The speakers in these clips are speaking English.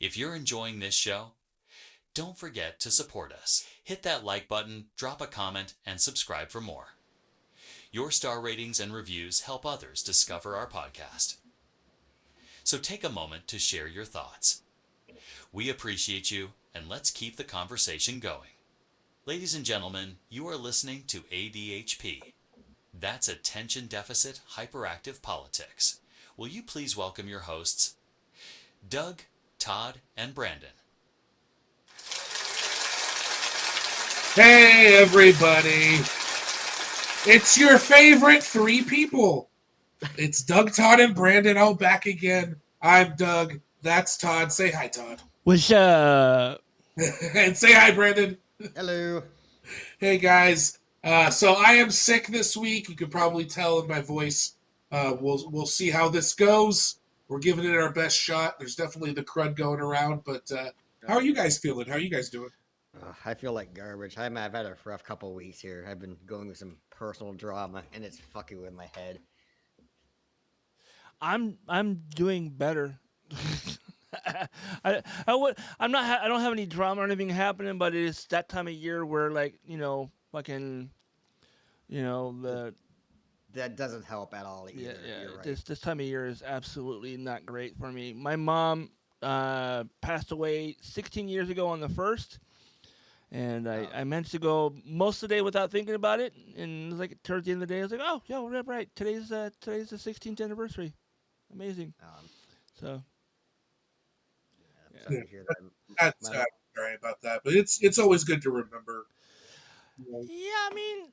If you're enjoying this show, don't forget to support us. Hit that like button, drop a comment, and subscribe for more. Your star ratings and reviews help others discover our podcast. So take a moment to share your thoughts. We appreciate you, and let's keep the conversation going. Ladies and gentlemen, you are listening to ADHP. That's Attention Deficit Hyperactive Politics. Will you please welcome your hosts, Doug, Todd, and Brandon. Hey, everybody. It's your favorite three people. It's Doug, Todd, and Brandon all back again. I'm Doug. That's Todd. Say hi, Todd. What's up? And say hi, Brandon. Hello. Hey, guys. So I am sick this week. You can probably tell in my voice. We'll see how this goes. We're giving it our best shot. There's definitely the crud going around, but how are you guys feeling? How are you guys doing? I feel like garbage. I've had a rough couple weeks here. I've been going through some personal drama, and it's fucking with my head. I'm doing better. I don't have any drama or anything happening, but it is that time of year where fucking the That doesn't help at all either. yeah You're right. this time of year is absolutely not great for me. My mom passed away 16 years ago on the 1st. And I managed to go most of the day without thinking about it, and it was like towards the end of the day, I was like, "Oh, yeah, right. Today's the 16th anniversary. Amazing." So, I'm sorry to hear that. That's sorry about that, but it's always good to remember. yeah, I mean,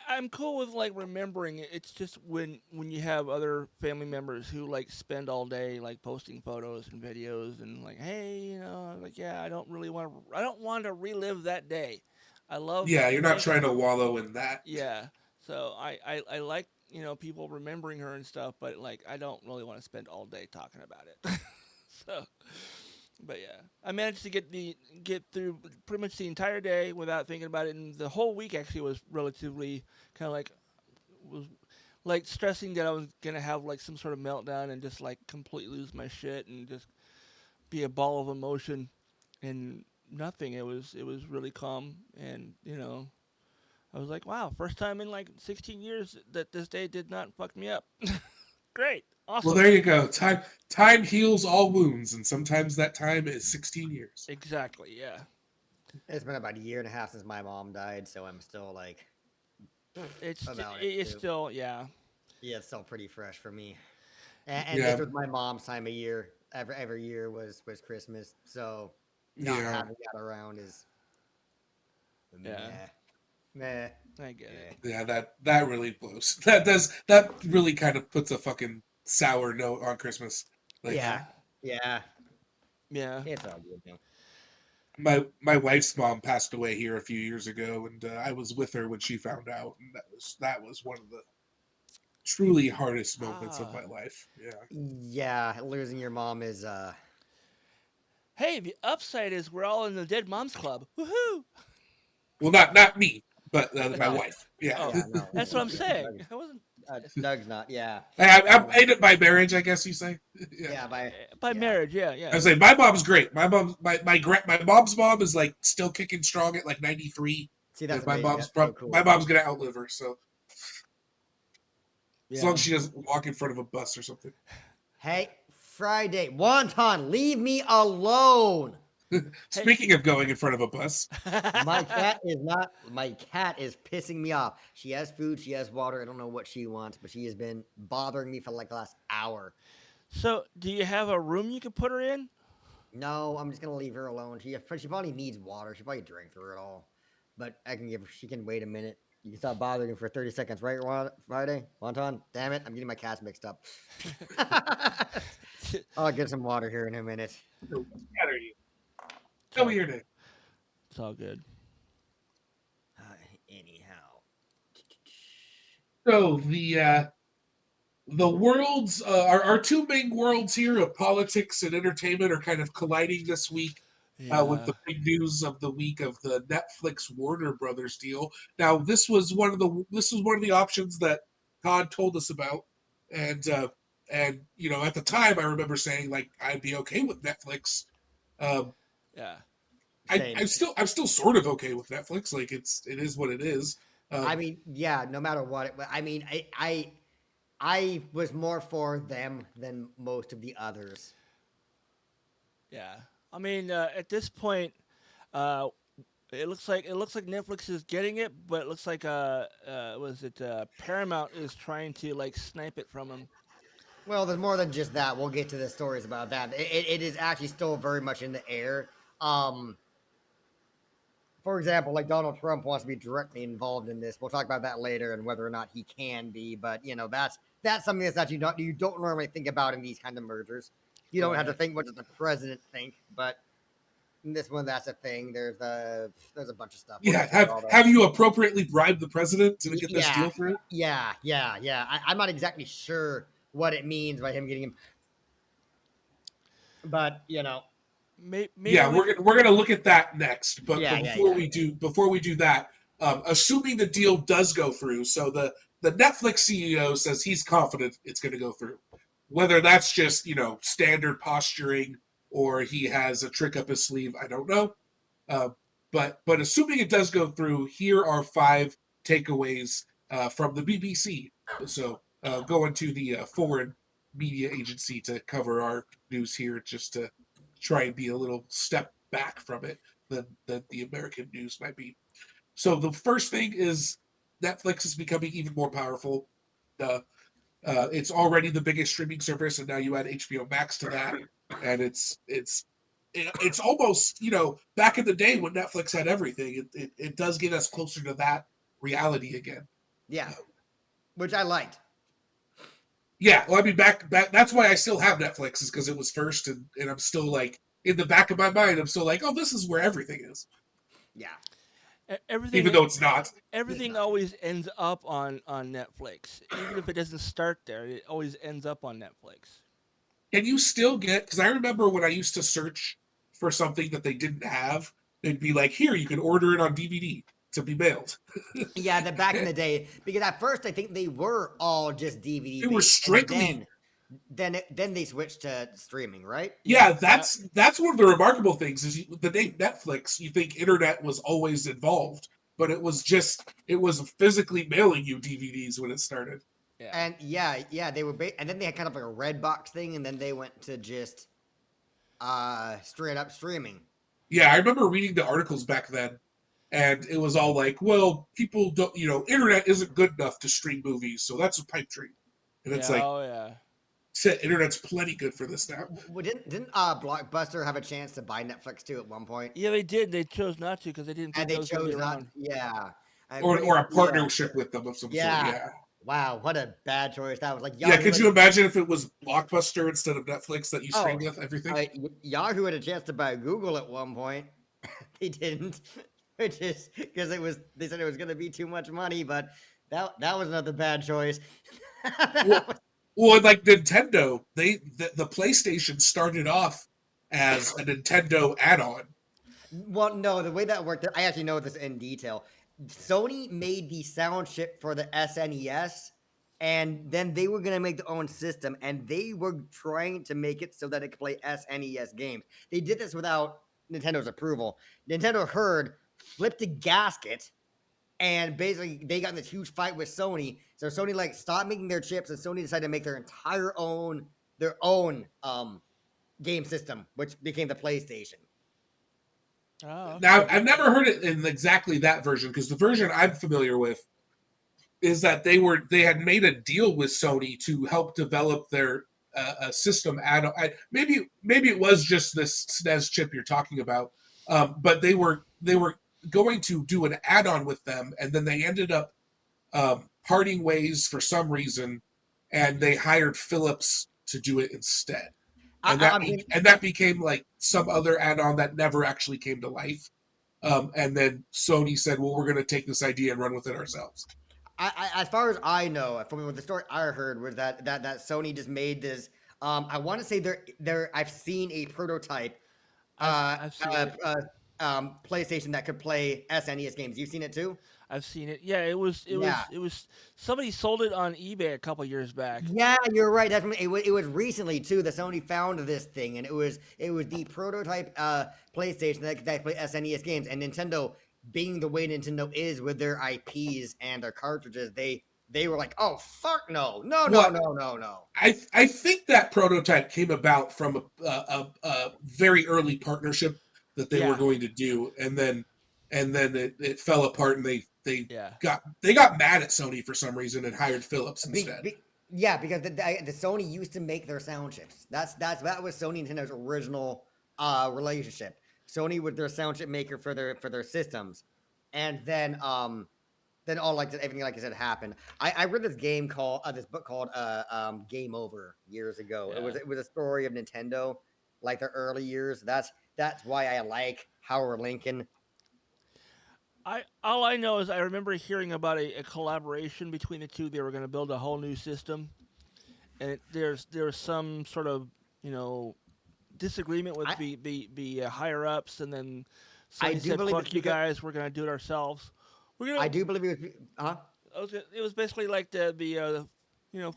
I'm cool with like remembering it. It's just when you have other family members who like spend all day like posting photos and videos and like, hey, like yeah, I don't want to relive that day. I love Yeah, you're not thinking. trying to wallow in that. Yeah. So I like, people remembering her and stuff, but like I don't really want to spend all day talking about it. So, but yeah, I managed to get through pretty much the entire day without thinking about it, and the whole week actually was relatively kind of like was like stressing that I was gonna have like some sort of meltdown and just like completely lose my shit and just be a ball of emotion, and nothing. It was really calm, and I was like, wow, first time in like 16 years that this day did not fuck me up. Great. Well, Awesome. there you go. Time heals all wounds, and sometimes that time is 16 years. Exactly. Yeah. It's been about a year and a half since my mom died, so I'm still like about it It's too. still, yeah. Yeah, it's still pretty fresh for me. And this Yeah, was my mom's time of year. Every year was Christmas, so not yeah, having that around is Yeah. meh, meh, I get it. meh. yeah. That really blows. That really kind of puts a fucking sour note on Christmas. Like Yeah. Yeah, yeah. Yeah. It's all good though. my wife's mom passed away here a few years ago, and I was with her when she found out, and that was one of the truly hardest moments of Ah. my life. Yeah. Yeah, losing your mom is Hey, the upside is we're all in the Dead Moms Club. Woohoo! Well, not me, but my no, wife. Yeah. Oh, yeah, no. that's what I'm saying. Doug's, I wasn't Doug's not. Yeah, I'm um, aided by marriage, I guess you say. Yeah. yeah, by yeah. marriage. Yeah, I yeah. say my mom's great. My mom's mom is like still kicking strong at like 93, See, and that's amazing. That's so my cool. mom's gonna outlive her. So as long Yeah. as she doesn't walk in front of a bus or something. Hey, Friday, Wonton, leave me alone. Hey. Speaking of going in front of a bus, My cat is not. My cat is pissing me off. She has food. She has water. I don't know what she wants, but she has been bothering me for like the last hour. So, do you have a room you can put her in? No, I'm just gonna leave her alone. She probably needs water. She probably drank through it all. But I can give her. She can wait a minute. You can stop bothering her for 30 seconds, right, Friday? Wonton? Damn it, I'm getting my cats mixed up. I'll get some water here in a minute. cat are you? It's Tell all, me your name. it's all good. Anyhow. So the worlds, our two main worlds here of politics and entertainment are kind of colliding this week with Yeah. the big news of the week of the Netflix Warner Brothers deal. Now, this was one of the options that Todd told us about, and And at the time, I remember saying like I'd be okay with Netflix. Um, Yeah. Same. I'm still sort of okay with Netflix. Like it is what it is. I mean, yeah, no matter what. I mean, I was more for them than most of the others. Yeah. I mean, at this point, uh, it looks like Netflix is getting it, but it looks like was it Paramount is trying to like snipe it from them. Well, there's more than just that. We'll get to the stories about that. It is actually still very much in the air. Um, for example, like Donald Trump wants to be directly involved in this. We'll talk about that later and whether or not he can be. But that's something that's actually not you don't normally think about in these kind of mergers. You don't have to Right. think what does the president think, but in this one that's a thing. There's a bunch of stuff. We'll Yeah, get to it all though. have you appropriately bribed the president to get this Yeah, deal through? yeah. I'm not exactly sure what it means by him getting him, but Yeah, Maybe we. we're gonna look at that next. But yeah. before we do that, assuming the deal does go through, so the Netflix CEO says he's confident it's going to go through. Whether that's just standard posturing or he has a trick up his sleeve, I don't know. Uh, but assuming it does go through, here are five takeaways from the BBC. So going to the foreign media agency to cover our news here, just to try and be a little step back from it than the American news might be. So the first thing is Netflix is becoming even more powerful. Uh, it's already the biggest streaming service, and now you add HBO Max to that, and it's almost back in the day when Netflix had everything. It does get us closer to that reality again. Yeah, Uh, which I liked. yeah, well, I mean, back. That's why I still have Netflix is because it was first, and I'm still like in the back of my mind, I'm still like, oh, this is where everything is, Yeah, even Everything though it's not. it's everything not. always ends up on Netflix. Even if it doesn't start there, it always ends up on Netflix. Can you still get? Because I remember when I used to search for something that they didn't have, they'd be like, here, you can order it on DVD to be mailed. Yeah, the back in the day, because at first I think they were all just DVD They were based, and strictly. then they switched to streaming, right? Yeah, Yeah. that's one of the remarkable things is the name Netflix. You think internet was always involved, but it was physically mailing you DVDs when it started. Yeah. And yeah, they were, and then they had kind of like a red box thing, and then they went to just straight up streaming. Yeah, I remember reading the articles back then, and it was all like, well, people don't, internet isn't good enough to stream movies, so that's a pipe dream. And it's Yeah. like, Oh yeah. shit, internet's plenty good for this now. Didn't Blockbuster have a chance to buy Netflix too at one point? Yeah, they did. They chose not to because they didn't And think they that was going to be chose not. around. Yeah, I'm Or pretty. or a Yeah, partnership with them of some sort. yeah. Yeah. Wow, what a bad choice that was. Like Yeah, Yahoo could had. you imagine if it was Blockbuster instead of Netflix that you Oh, stream with everything? Yahoo had a chance to buy Google at one point. They didn't, which is because they said it was going to be too much money, but that was another bad choice. Well, well, like Nintendo, the PlayStation started off as a Nintendo add-on. Well, no, the way that worked, I actually know this in detail. Sony made the sound chip for the SNES, and then they were going to make their own system, and they were trying to make it so that it could play SNES games. They did this without Nintendo's approval. Nintendo heard, flipped a gasket, and basically they got in this huge fight with Sony. So Sony like stopped making their chips, and Sony decided to make their own game system, which became the PlayStation. Oh, Now, okay. I've never heard it in exactly that version because the version I'm familiar with is that they had made a deal with Sony to help develop their system add-on. Maybe it was just this SNES chip you're talking about, but they were going to do an add-on with them, and then they ended up parting ways for some reason, and they hired Philips to do it instead. And I mean, that became like some other add-on that never actually came to life. And then Sony said, "Well, we're going to take this idea and run with it ourselves." as far as I know, from the story I heard was that Sony just made this. I want to say there. I've seen a prototype I've seen it. PlayStation that could play SNES games. You've seen it too? I've seen it. Yeah, it was somebody sold it on eBay a couple years back. Yeah, you're right. That's when it was recently too that Sony found this thing, and it was the prototype PlayStation that play SNES games, and Nintendo, being the way Nintendo is with their IPs and their cartridges, they were like, oh fuck no, no, no, Well, no, no, no. I think that prototype came about from a very early partnership that they were Yeah, going to do, and then it fell apart, and yeah. they got mad at Sony for some reason and hired Philips Be, instead. be, yeah, because the Sony used to make their sound chips. That was Sony and Nintendo's original relationship. Sony was their sound chip maker for their systems, and then all like everything like I said happened. I read this book called Game Over years ago. It was Yeah. it was a story of Nintendo, like their early years. That's why I like Howard Lincoln. I all I know is I remember hearing about a collaboration between the two. They were going to build a whole new system, and there's some sort of you know disagreement with I the higher ups, and then I Sony do said, believe it's "Fuck you because guys, we're going to do it ourselves." We're I gonna. do believe it was It was basically like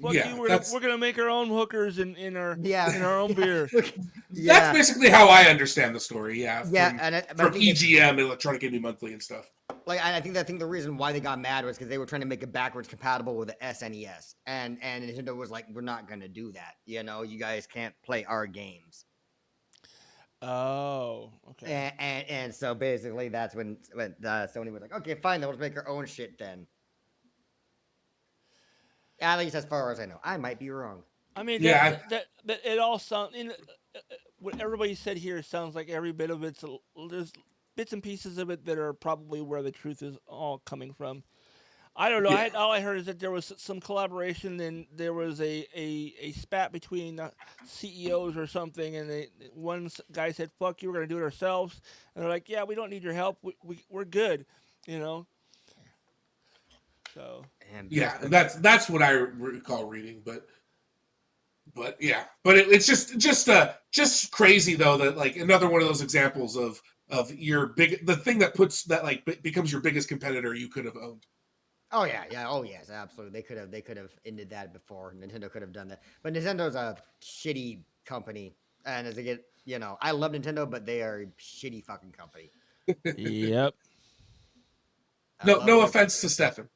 fuck you. Yeah, We're gonna make our own hookers yeah. in our own beer. that's Yeah, basically how I understand the story. Yeah, yeah, from but I from think it's EGM, Electronic Gaming Monthly, and stuff. like I think the reason why they got mad was because they were trying to make it backwards compatible with the SNES, and Nintendo was like, we're not gonna do that. You guys can't play our games, Oh, okay. and so basically that's when Sony was like, okay, fine, then let's make our own shit then. At least as far as I know, I might be wrong. I mean Yeah, that it all sounds. What everybody said here sounds like every bit of there's bits and pieces of it that are probably where the truth is all coming from. I don't know. yeah. All I heard is that there was some collaboration and there was a spat between the CEOs or something, and one guy said, "Fuck you, we're gonna do it ourselves," and they're like, "Yeah, we don't need your help. We're good," you know. So And Yeah, just when that's what I recall reading, but yeah, but it's just crazy though that like another one of those examples of your big the thing that puts that like becomes your biggest competitor you could have owned. Oh yeah, yeah, oh yes, absolutely. They could have ended that before. Nintendo could have done that, but Nintendo's a shitty company, and as they get, I love Nintendo, but they are a shitty fucking company. yep. I No, love no their. offense to Stefan.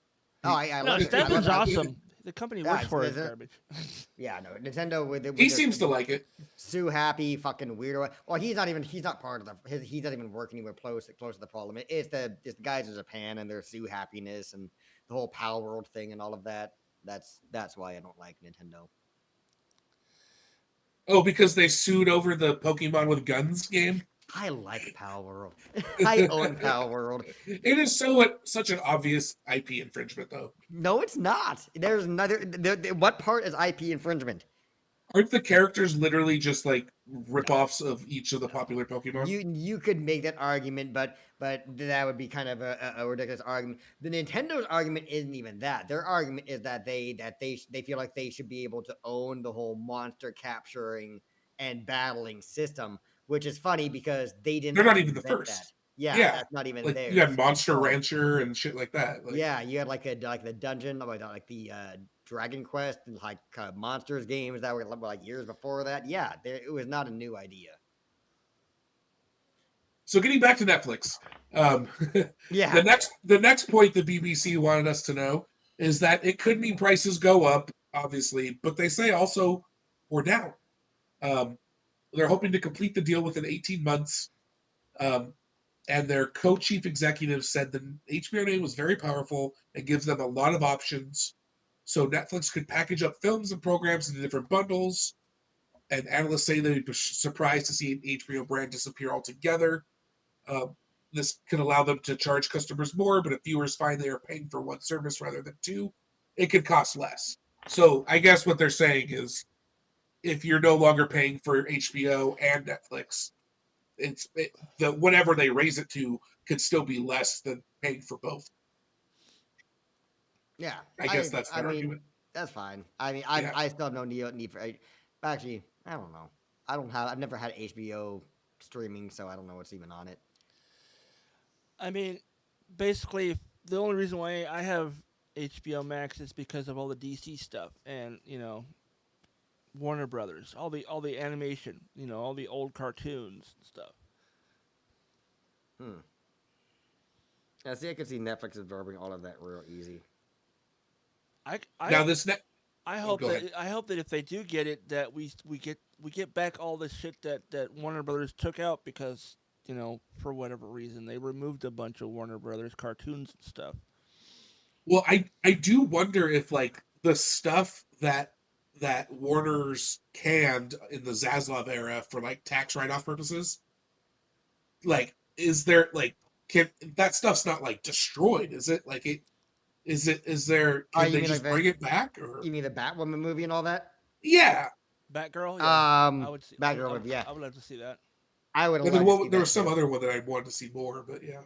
Oh, He I No, love it. I love. Stefan's awesome. The company he Yeah, works for is garbage. yeah, no, Nintendo with he their seems to like it. Sue Happy fucking weirdo. Well, he's not part of he's not even working anywhere close to the problem. It's the guys in Japan and their Sue Happiness and the whole Power World thing and all of that. That's why I don't like Nintendo. Oh, because they sued over the Pokemon with guns game. I like Power World. I own Power World. It is such an obvious IP infringement though. No, it's not. There's another. What part is IP infringement? Aren't the characters literally just like No, ripoffs of each of the no. popular Pokemon? You could make that argument, but that would be kind of a ridiculous argument. The Nintendo's argument isn't even that. Their argument is that they feel like they should be able to own the whole monster capturing and battling system, which is funny because they They're didn't not even the invent that. first. Yeah, Yeah, that's not even like you had theirs. Monster So Rancher and shit like that. Like, yeah, you had like the dungeon, like the Dragon Quest and like monsters games that were like years before that. Yeah, it was not a new idea. so getting back to Netflix, um, Yeah, the next point the BBC wanted us to know is that it could mean prices go up, obviously, but they say also or down. Um, they're hoping to complete the deal within 18 months. Um, and their co-chief executive said the HBO name was very powerful and gives them a lot of options. So Netflix could package up films and programs into different bundles. And analysts say they'd be surprised to see an HBO brand disappear altogether. Um, this could allow them to charge customers more, but if viewers find they are paying for one service rather than two, it could cost less. So I guess what they're saying is if you're no longer paying for HBO and Netflix, the whatever they raise it to could still be less than paying for both. yeah. I guess I that's I their mean argument. that's fine. I mean Yeah. I still have no need for. Actually, I don't know. I've never had HBO streaming, so I don't know what's even on it. I mean, basically, the only reason why I have HBO Max is because of all the DC stuff and Warner Brothers, all the animation, all the old cartoons and stuff. Hmm. I see. I could see Netflix absorbing all of that real easy. I Now I this next. I Oh, hope go ahead. that if they do get it, that we get back all the shit that Warner Brothers took out because for whatever reason they removed a bunch of Warner Brothers cartoons and stuff. Well, I do wonder if like the stuff that Warner's canned in the Zaslav era for like tax write-off purposes, like is there like can that stuff's not like destroyed, is it? Like is there Oh, can you they mean like just the bring it back or you mean the Batwoman movie and all that? yeah. Batgirl, yeah, I would see. Batgirl, yeah. I would love to see that. I would And then love to see there that was some too. other one that I wanted to see more, but yeah.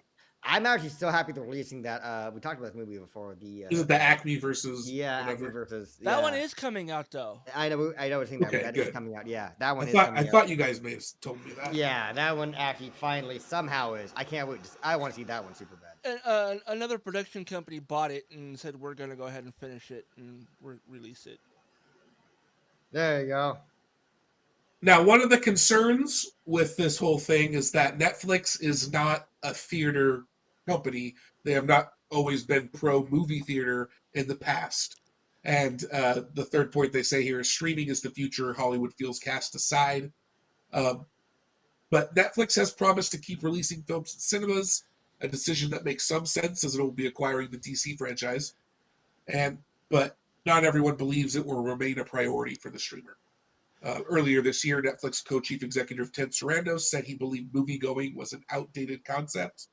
I'm actually still happy they're releasing that. We talked about this movie before. Is it the Acme versus Yeah, Acme whatever? versus That one yeah. is coming out though. I know. It's saying that, but Okay, that is good. coming out. Yeah, that I one is thought I coming out. thought you guys may have told me that. Yeah, that one actually finally somehow is. I can't wait. I want to see that one super bad. And, another production company bought it and said we're gonna go ahead and finish it and release it. There you go. Now, one of the concerns with this whole thing is that Netflix is not a theater company. They have not always been pro movie theater in the past. And the third point they say here is streaming is the future. Hollywood feels cast aside. Um, but Netflix has promised to keep releasing films in cinemas, a decision that makes some sense as it will be acquiring the DC franchise. And but not everyone believes it will remain a priority for the streamer. Earlier this year, Netflix co-chief executive Ted Sarandos said he believed movie-going was an outdated concept,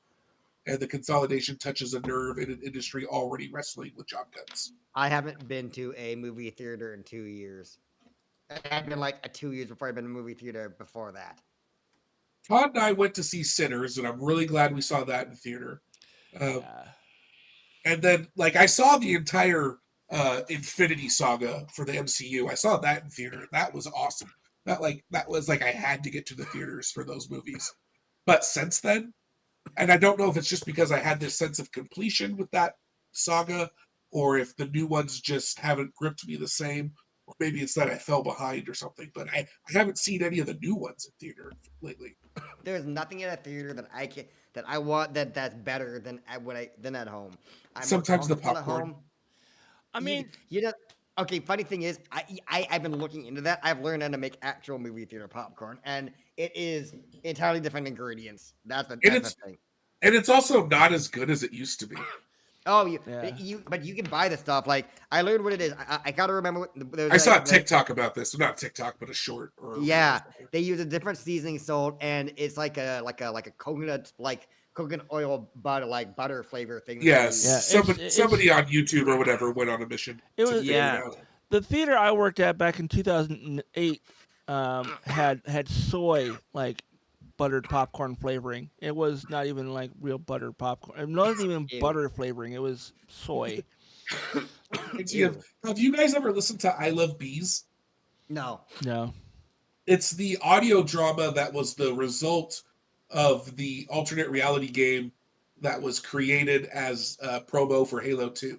and the consolidation touches a nerve in an industry already wrestling with job cuts. I haven't been to a movie theater in 2 years. It had been like 2 years before I'd been to a movie theater before that. Todd and I went to see Sinners, and I'm really glad we saw that in theater. Uh, Yeah. and then, like, I saw the entire Infinity Saga for the MCU. I saw that in theater. That was awesome. That was like I had to get to the theaters for those movies. But since then, and I don't know if it's just because I had this sense of completion with that saga, or if the new ones just haven't gripped me the same, or maybe it's that I fell behind or something. But I haven't seen any of the new ones in theater lately. There's nothing in a theater that I can that I want that's better than than at home. I'm more Sometimes the comfortable at popcorn. home. I You mean, you know. Okay, funny thing is, I've been looking into that. I've learned how to make actual movie theater popcorn, and it is entirely different ingredients. And That's the it's thing. and it's also not as good as it used to be. Oh, yeah. but you can buy the stuff. Like I learned what it is. I gotta remember what there's I saw a like TikTok about this. Not TikTok, but a short or a reel or yeah, something. they use a different seasoning salt, and it's like a coconut coconut oil butter flavor thing that they Yes, Yeah, use. somebody on YouTube or whatever went on a mission it to was figure it Yeah, out. the theater I worked at back in 2008 had soy buttered popcorn flavoring. It was not even like real buttered popcorn. It wasn't even ew, butter flavoring. It was soy. ew. Have you guys ever listened to I Love Bees? No, No. It's the audio drama that was the result of the alternate reality game that was created as a promo for Halo 2.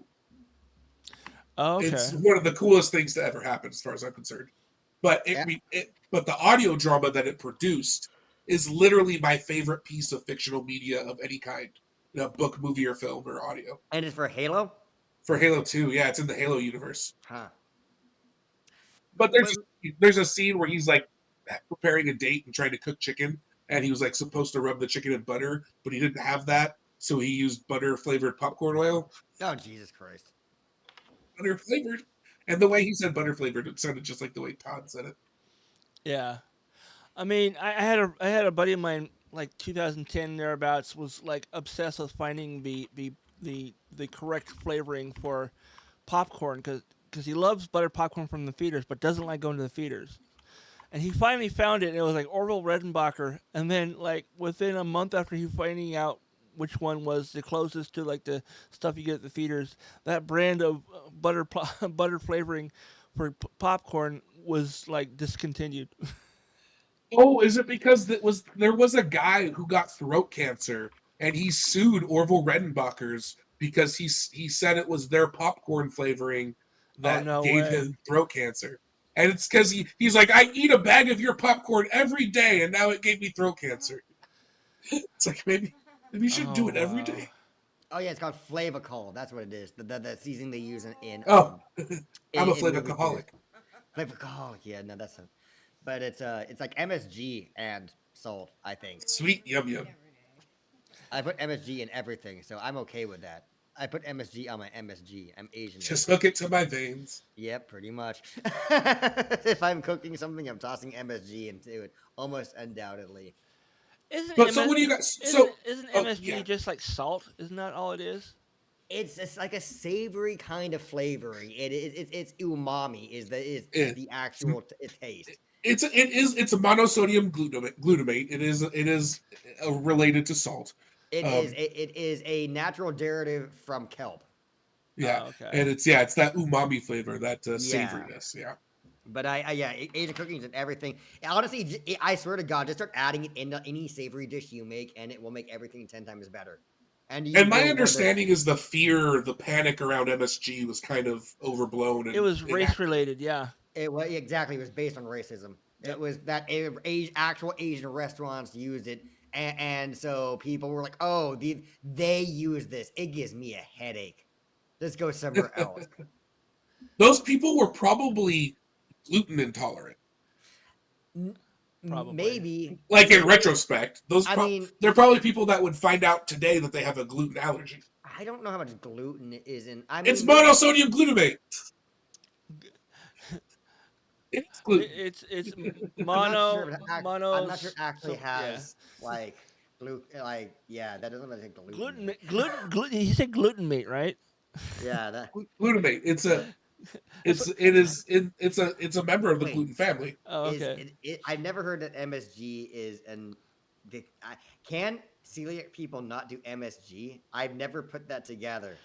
Oh, It's okay. one of the coolest things to ever happen, as far as I'm concerned. But yeah, but the audio drama that it produced is literally my favorite piece of fictional media of any kind, book, movie, or film or audio. and it's for Halo, For Halo 2, yeah, it's in the Halo universe. huh? But But there's a scene where he's like preparing a date and trying to cook chicken, and he was like supposed to rub the chicken in butter, but he didn't have that, so he used butter flavored popcorn oil. oh Jesus Christ! Butter flavored, and the way he said butter flavored, it sounded just like the way Todd said it. Yeah. I mean, I had a buddy of mine like 2010 thereabouts was like obsessed with finding the correct flavoring for popcorn because he loves buttered popcorn from the feeders but doesn't like going to the feeders. And he finally found it, and it was like Orville Redenbacher. And then, like within a month after he finding out which one was the closest to like the stuff you get at the feeders, that brand of butter flavoring for popcorn was like discontinued. Oh, is it because there was a guy who got throat cancer and he sued Orville Redenbacher's because he said it was their popcorn flavoring that no gave way. him throat cancer. And it's because he's like, I eat a bag of your popcorn every day, and now it gave me throat cancer. It's like, maybe you should do it every day. Oh yeah, it's called Flavacol. That's what it is. The seasoning they use in Oh, I'm a in movie flavacaholic. theaters. Flavacol. Yeah, no, that's a. But it's like MSG and salt. I think Sweet yum yum. I put MSG in everything, so I'm okay with that. I put MSG on my MSG. I'm Asian. Just hook it to my veins. Yep, pretty much. If I'm cooking something, I'm tossing MSG into it, almost undoubtedly. But so what do you guys? Isn't oh, MSG yeah. just like salt? Isn't that all it is? It's just like a savory kind of flavoring. It's umami is Yeah. the actual taste. It's a monosodium glutamate. It is related to salt. It is a natural derivative from kelp. Yeah, Oh, okay. and it's that umami flavor, that Yeah. savoriness. Yeah. But Asian cooking is in everything. Honestly, I swear to God, just start adding it into any savory dish you make, and it will make everything 10 times better. And my understanding is the panic around MSG was kind of overblown. And It was race related, yeah. It was exactly. It was based on racism. It was that actual Asian restaurants used it, and so people were like, "Oh, they use this. It gives me a headache. Let's go somewhere else." Those people were probably gluten intolerant. Probably. Maybe. Like in retrospect, mean, they're probably people that would find out today that they have a gluten allergy. I don't know how much gluten is in. I mean, It's monosodium glutamate. It's gluten. It's I'm mono. not sure it actually has like gluten. Like that doesn't really take gluten. Gluten. You said glutamate, right? Yeah, that. Glutamate. It's a member of the gluten family. Oh, okay. I've never heard that MSG is can celiac people not do MSG? I've never put that together.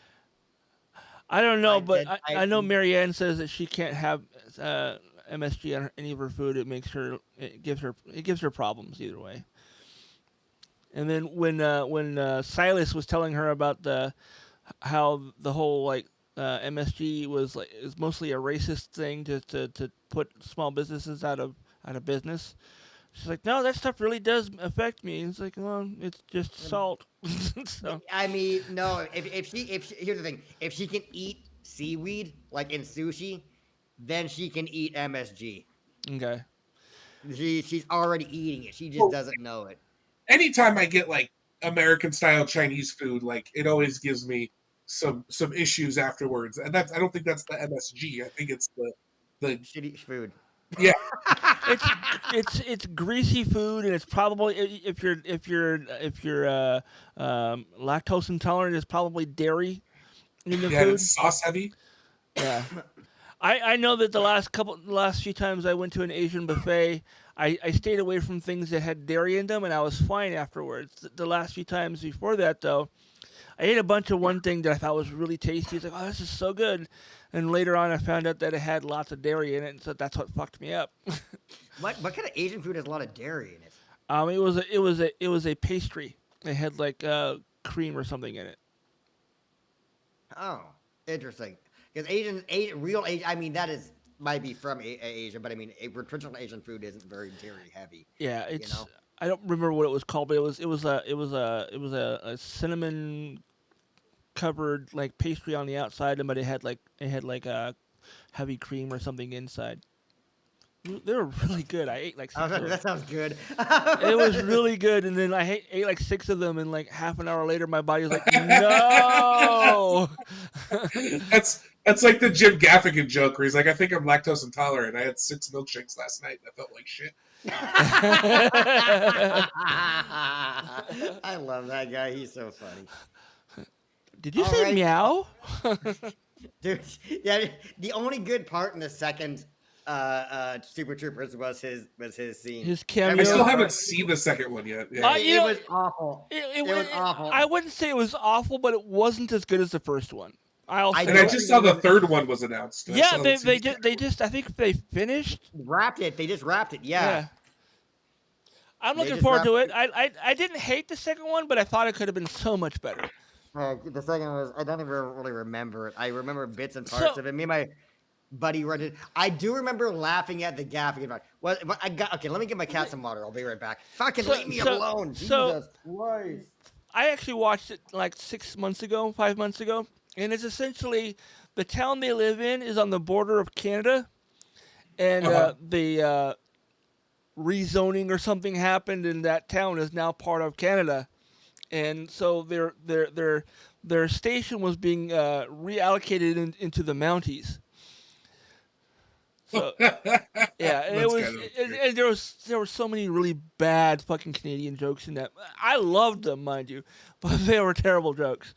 I don't know, but I know Marianne says that she can't have MSG on any of her food. It gives her problems either way. And then when Silas was telling her about how the whole MSG is mostly a racist thing to put small businesses out of business. She's like, no, that stuff really does affect me. It's like, well, it's just salt. So. I mean, no. If she here's the thing: if she can eat seaweed like in sushi, then she can eat MSG. Okay. She's already eating it. She just doesn't know it. Anytime I get like American style Chinese food, like it always gives me some issues afterwards. And I don't think that's the MSG. I think it's the shitty food. Yeah. it's greasy food, and it's probably if you're lactose intolerant, it's probably dairy in the food. It's sauce heavy. Yeah. I know that the last few times I went to an Asian buffet, I stayed away from things that had dairy in them, and I was fine afterwards. The last few times before that, though, I ate a bunch of one thing that I thought was really tasty. It's like, oh, this is so good. And later on, I found out that it had lots of dairy in it, and so that's what fucked me up. What kind of Asian food has a lot of dairy in it? It was a pastry. It had like cream or something in it. Oh, interesting. Because real Asian, I mean, might be from Asia, but I mean, traditional Asian food isn't very dairy heavy. Yeah, it's. I don't remember what it was called, but it was a cinnamon covered like pastry on the outside, but it had a heavy cream or something inside. They were really good. I ate like 6 of them. That sounds good. It was really good, and then I ate like 6 of them, and like half an hour later, my body was like, no. That's like the Jim Gaffigan joke where he's like, I think I'm lactose intolerant. I had 6 milkshakes last night. And I felt like shit. I love that guy. He's so funny. Did you say meow? Dude, yeah. The only good part in the second Super Troopers was his scene. His cameo. I still haven't seen the second one yet. Yeah. It was awful. It was awful. I wouldn't say it was awful, but it wasn't as good as the first one. I just saw the third one was announced. Yeah, they just I think they finished. Wrapped it. They just wrapped it. Yeah. I'm looking forward to it. I didn't hate the second one, but I thought it could have been so much better. The second was I don't even really remember it. I remember bits and parts So of it. Me and my buddy rented. I do remember laughing at the gaffing about what I got. Okay, let me get my cat some water. I'll be right back. Fucking so leave me so alone, so Jesus Christ. I actually watched it like 6 months ago, 5 months ago, and it's essentially the town they live in is on the border of Canada, and Uh-huh. the rezoning or something happened, and that town is now part of Canada, and so their station was being reallocated into the Mounties. So yeah, and it That's was, kind of weird. and there were so many really bad fucking Canadian jokes in that. I loved them, mind you, but they were terrible jokes.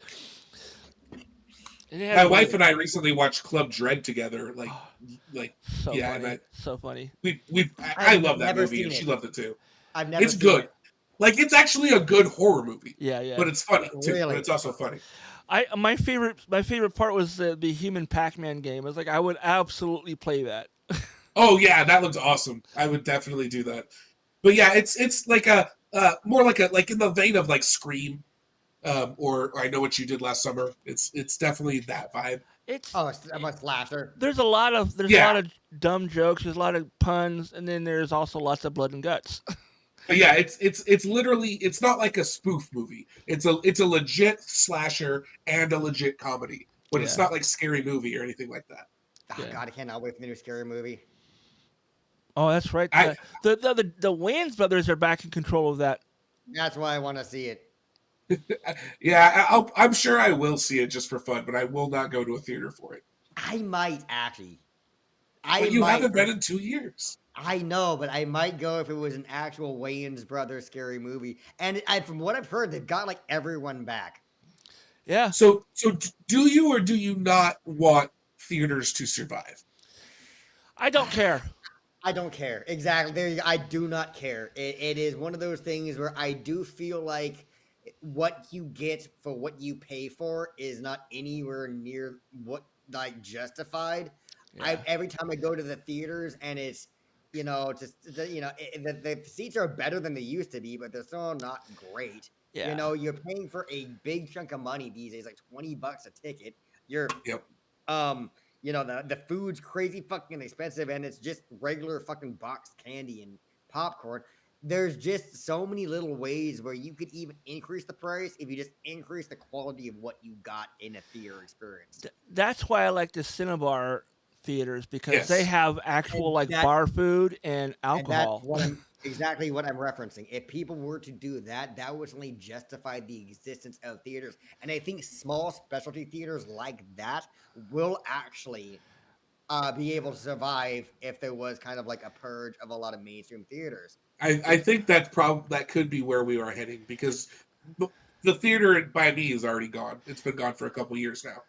And it My had wife really, and I recently watched Club Dread together. oh, Like so yeah, and funny, so funny. I I've love that never movie, seen and she it. loved it too. I've never It's seen good. it. Like it's actually a good horror movie, Yeah, but yeah. it's funny too. But Really? it's also funny. My favorite part was the human Pac-Man game. I was like, I would absolutely play that. Oh yeah, that looks awesome. I would definitely do that. But yeah, it's like a more like in the vein of like Scream, or I Know What You Did Last Summer. It's definitely that vibe. It's Oh, it's I'm a slasher. there's a lot Yeah, of dumb jokes. There's a lot of puns, and then there's also lots of blood and guts. but yeah, it's literally it's not like a spoof movie. It's a legit slasher and a legit comedy, but it's Yeah, not like Scary Movie or anything like that. Oh yeah. God, I cannot wait for the new scary movie. Oh, that's right. I The Wayans brothers are back in control of that. That's why I want to see it. yeah, I'm sure I will see it just for fun, but I will not go to a theater for it. I might actually. I But you might. haven't been in 2 years. I know, but I might go if it was an actual Wayans brothers scary movie. And from what I've heard, they've got like everyone back. Yeah, So do you or do you not want theaters to survive? I don't care. I don't care. Exactly. There you go. I do not care. It is one of those things where I do feel like what you get for what you pay for is not anywhere near what like justified. I Yeah, every time I go to the theaters and it's just the seats are better than they used to be, but they're still not great. yeah, You're paying for a big chunk of money these days, like $20 a ticket. You're Yep. um the food's crazy fucking expensive and it's just regular fucking boxed candy and popcorn. There's just so many little ways where you could even increase the price if you just increase the quality of what you got in a theater experience. that's why I like the Cinebar theaters because they Yes. have actual And like that bar food and and that's alcohol. what I'm exactly what I'm referencing. If people were to do that, that would only justify the existence of theaters. And I think small specialty theaters like that will actually be able to survive if there was kind of like a purge of a lot of mainstream theaters. I think that could be where we are heading because the, the theater by me is already gone. It's been gone for a couple years now.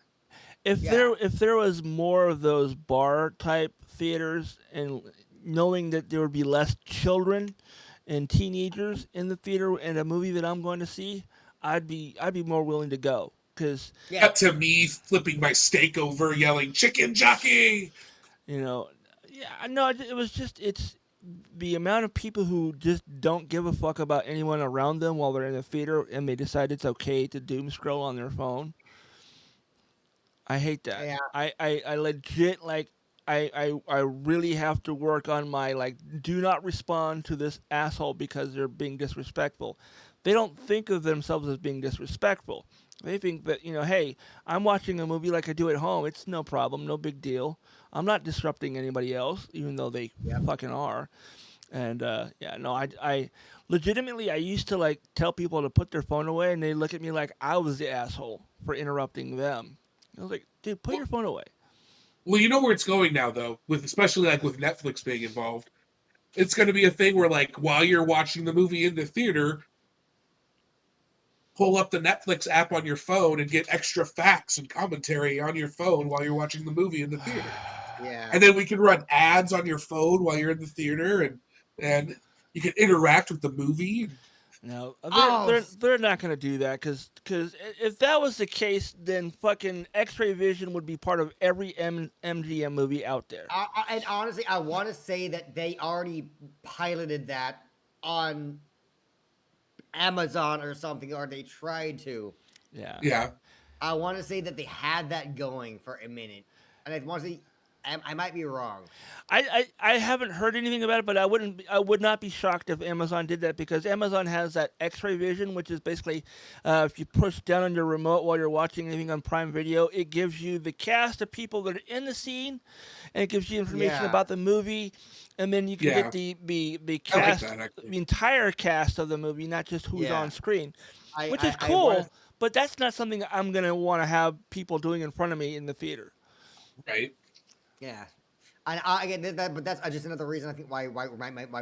if Yeah, there was more of those bar type theaters and knowing that there would be less children and teenagers in the theater in a movie that I'm going to see, I'd be more willing to go because yeah, Cut to me flipping my steak over, yelling "Chicken jockey!" you know, yeah, no, it was just it's the amount of people who just don't give a fuck about anyone around them while they're in the theater and they decide it's okay to doom scroll on their phone. I hate that. yeah. I legit like I really have to work on my like do not respond to this asshole because they're being disrespectful. They don't think of themselves as being disrespectful. They think that, hey, I'm watching a movie like I do at home. It's no problem, no big deal. I'm not disrupting anybody else, even though they Yep. fucking are. And yeah, no, I legitimately I used to like tell people to put their phone away, and they look at me like I was the asshole for interrupting them. I was like, dude, put your Well, phone away. well, you know where it's going now, though, with especially like with Netflix being involved. It's going to be a thing where like while you're watching the movie in the theater, pull up the Netflix app on your phone and get extra facts and commentary on your phone while you're watching the movie in the theater. Yeah. And then we can run ads on your phone while you're in the theater, and you can interact with the movie. No, they're Oh, they're they're not gonna do that because if that was the case, then fucking X-ray vision would be part of every MGM movie out there. and honestly, I want to say that they already piloted that on Amazon or something, or they tried to. Yeah. Yeah. I want to say that they had that going for a minute, and I want to say I might be wrong. I haven't heard anything about it, but I would not be shocked if Amazon did that, because Amazon has that X-ray vision, which is basically if you push down on your remote while you're watching anything on Prime Video, it gives you the cast of people that are in the scene, and it gives you information Yeah. about the movie, and then you can Yeah. get the I like cast, that, actually. the entire cast of the movie, not just who's Yeah. on screen, which is I want cool. to. But that's not something I'm gonna want to have people doing in front of me in the theater. Right. Yeah. And I get that, but that's just another reason I think why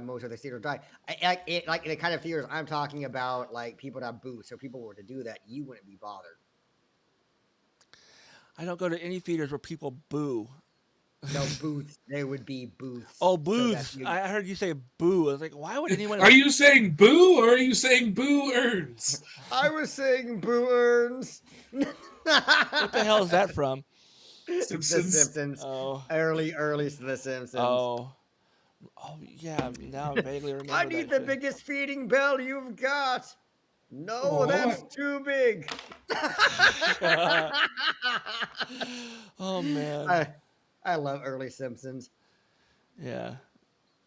most of the theaters die. Like the kind of theaters I'm talking about, like people that booth. So if people were to do that, you wouldn't be bothered. I don't go to any theaters where people boo. No booths. There would be booths. Oh, So that booths! you, I heard you say boo. I was like, why would anyone? Are you saying boo or are you saying boo earns? I was saying boo earns. What the hell is that from? The Simpsons. Simpsons. Oh, Early to the Simpsons. oh, yeah. Now I vaguely remember. I need that the shit. biggest feeding bell you've got. No, Oh, that's too big. Oh man, I love early Simpsons. yeah.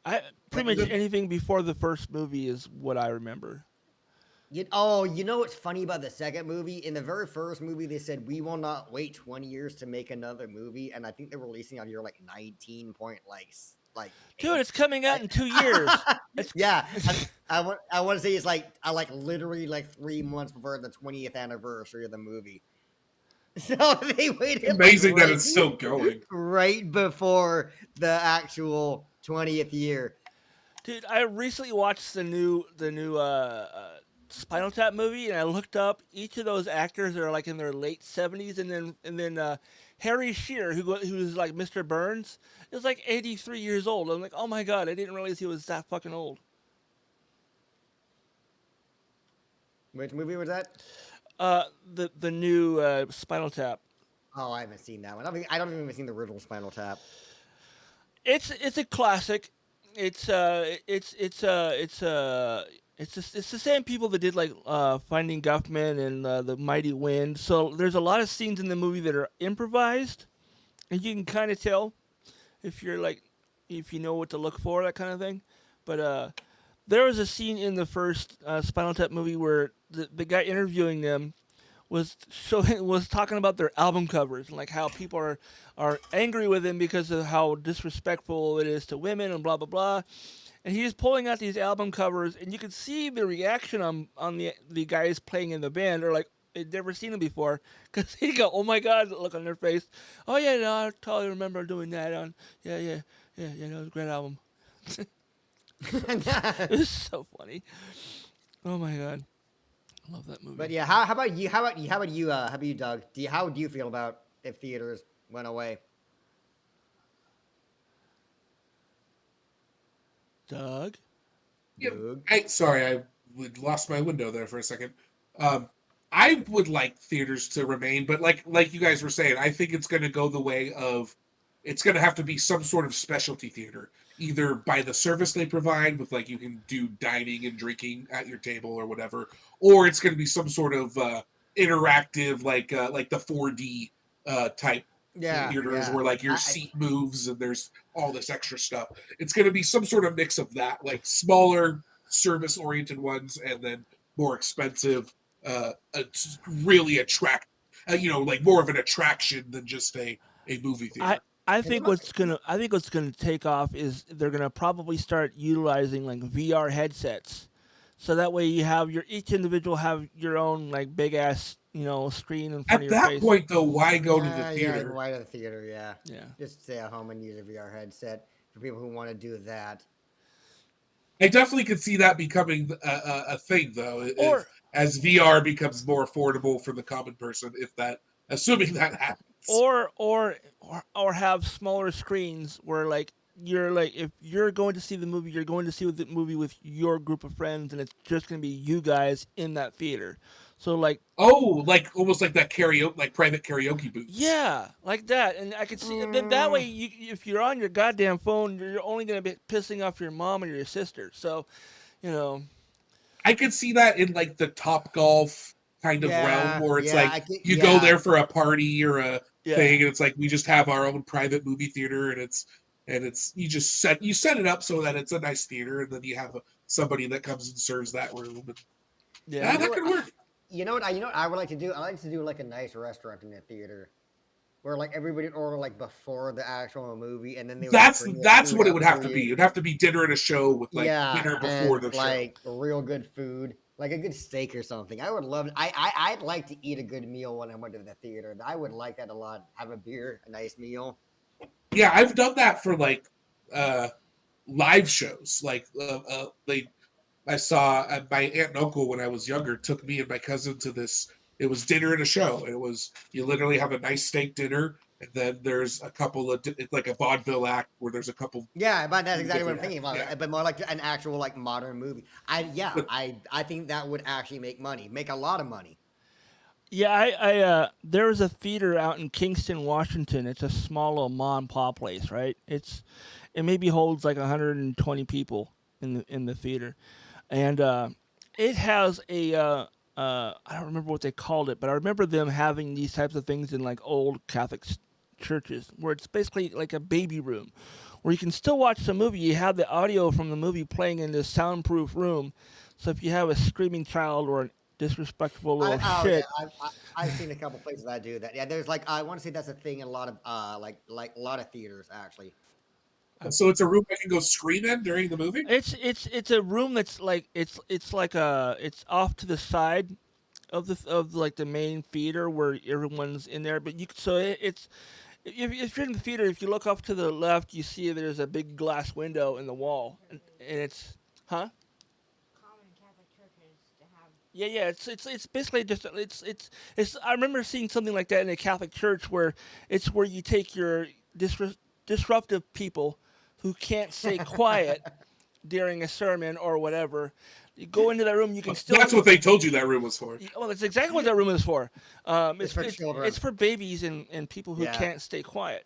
I pretty much anything before the first movie is what I remember. You know what's funny about the second movie? In the very first movie, they said we will not wait 20 years to make another movie, and I think they're releasing on year like 19 point like. Dude, it's coming out in 2 years. Yeah, I want to say it's like literally like 3 months before the 20th anniversary of the movie. So they waited. Amazing that it's still going. Right before the actual 20th year. Dude, I recently watched the new Spinal Tap movie, and I looked up each of those actors that are like in their late 70s, and then Harry Shearer, who's like Mr. Burns, is like 83 years old. I'm like, oh my god, I didn't realize he was that fucking old. Which movie was that? The new Spinal Tap. Oh, I haven't seen that one. I don't even seen the original Spinal Tap. It's a classic. It's the same people that did like Finding Guffman and The Mighty Wind. So there's a lot of scenes in the movie that are improvised, and you can kind of tell if you know what to look for, that kind of thing. But there was a scene in the first Spinal Tap movie where the guy interviewing them was talking about their album covers and like how people are angry with him because of how disrespectful it is to women and blah blah blah. And he's pulling out these album covers, and you can see the reaction on the guys playing in the band, or like they'd never seen him before, because he go, "Oh my god!" Look on their face. Oh yeah, no, I totally remember doing that on. Yeah, that was a great album. It was so funny. Oh my god, I love that movie. But yeah, how about you? How about you, Doug? How do you feel about if theaters went away? Doug. Yeah, Doug? I lost my window there for a second. I would like theaters to remain, but like you guys were saying, I think it's going to go the way of it's going to have to be some sort of specialty theater, either by the service they provide with like you can do dining and drinking at your table or whatever, or it's going to be some sort of interactive like the 4D type Yeah, theaters yeah. where like your I- seat moves and there's all this extra stuff. It's going to be some sort of mix of that, like smaller service oriented ones and then more expensive, really like more of an attraction than just a movie theater. I think what's gonna take off is they're gonna probably start utilizing like VR headsets, so that way each individual have your own like big ass screen in front At of your that face. point, though, why go to the Yeah, theater? why to the theater? Yeah. Yeah. Just stay at home and use a VR headset for people who want to do that. I definitely could see that becoming a thing, though, Or as VR becomes more affordable for the common person. Assuming that happens. or have smaller screens where like if you're going to see the movie, you're going to see the movie with your group of friends, and it's just going to be you guys in that theater. So like like almost like that karaoke, like private karaoke booths. yeah, like that, and I could see that way. If you're on your goddamn phone, you're only going to be pissing off your mom or your sister. So, I could see that in like the Top Golf kind of realm, Yeah, where it's yeah, like I get, you go yeah, there for a party or a Yeah. thing, and it's like we just have our own private movie theater, and it's you set it up so that it's a nice theater, and then you have somebody that comes and serves that room, and Yeah. you know that what, could work. you know what I would like to do. I like to do like a nice restaurant in the theater, where like everybody would order like before the actual movie, and then they would just bring the That's food what it up would for have to you. be. It'd have to be dinner and a show with like Yeah, dinner before and the show. like real good food, like a good steak or something. I would love. I'd like to eat a good meal when I went to the theater. I would like that a lot. Have a beer, a nice meal. Yeah, I've done that for like uh live shows. Like they I saw my aunt and uncle when I was younger took me and my cousin to this. It was dinner and a show. It was you literally have a nice steak dinner, and then there's a couple of it's like a vaudeville act where there's a couple Yeah, but that's three exactly what I'm different thinking acts. about. Yeah, But more like an actual like modern movie. but I think that would actually make money, make a lot of money. Yeah, there is a theater out in Kingston, Washington. It's a small little mom and pop place, right? It maybe holds like 120 people in the theater, and it has I don't remember what they called it, but I remember them having these types of things in like old Catholic churches, where it's basically like a baby room, where you can still watch the movie. You have the audio from the movie playing in this soundproof room, so if you have a screaming child or a disrespectful little Oh yeah, shit. I've seen a couple places that do that. Yeah, there's like I want to say that's a thing in a lot of like a lot of theaters actually. so it's a room I can go scream in during the movie. It's a room that's like it's like it's off to the side of like the main theater where everyone's in there, but you so it's if you're in the theater, if you look up to the left, you see there's a big glass window in the wall, and it's huh. Yeah, it's basically just it's. I remember seeing something like that in a Catholic church where it's where you take your disruptive people who can't stay quiet during a sermon or whatever. You go into that room, you can still. That's what they told you that room was for. Well, that's exactly what that room is for. It's for children. It's for babies and people who Yeah. can't stay quiet.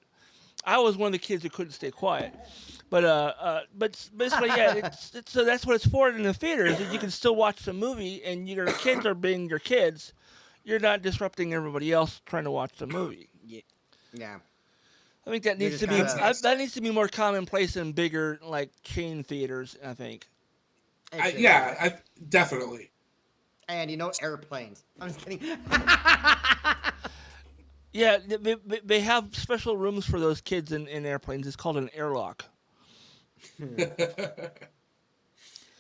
I was one of the kids who couldn't stay quiet, but basically, yeah, so that's what it's for in the theater. Is that you can still watch the movie and your kids are being your kids. You're not disrupting everybody else trying to watch the movie. Yeah. Yeah. I think that You're needs just to be kind That's of nice. that needs to be more commonplace in bigger like chain theaters. I think. it should be. Yeah, definitely. And you know airplanes. I'm just kidding. Yeah, they have special rooms for those kids in airplanes. It's called an airlock.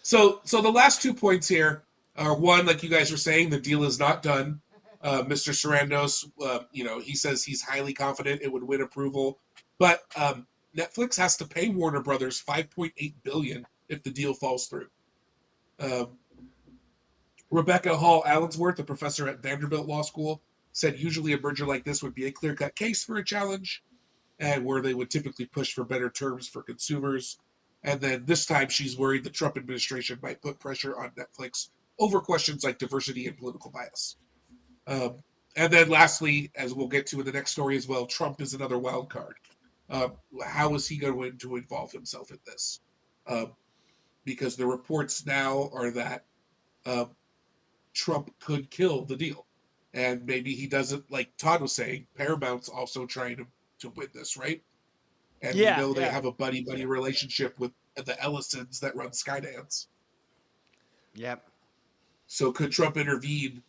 So the last 2 points here are one, like you guys were saying, the deal is not done. Mr. Sarandos, he says he's highly confident it would win approval, but Netflix has to pay Warner Brothers 5.8 billion if the deal falls through. Um, Rebecca Hall Allensworth, a professor at Vanderbilt Law School, said usually a merger like this would be a clear-cut case for a challenge, and where they would typically push for better terms for consumers. And then this time, she's worried the Trump administration might put pressure on Netflix over questions like diversity and political bias. Um, and then lastly, as we'll get to in the next story as well, Trump is another wild card. How is he going to involve himself in this? Um, because the reports now are that um, Trump could kill the deal. And maybe he doesn't, like Todd was saying, Paramount's also trying to win this, right? And we Yeah, know they yeah. have a buddy buddy relationship with the Ellisons that run Skydance. Yep. So could Trump intervene?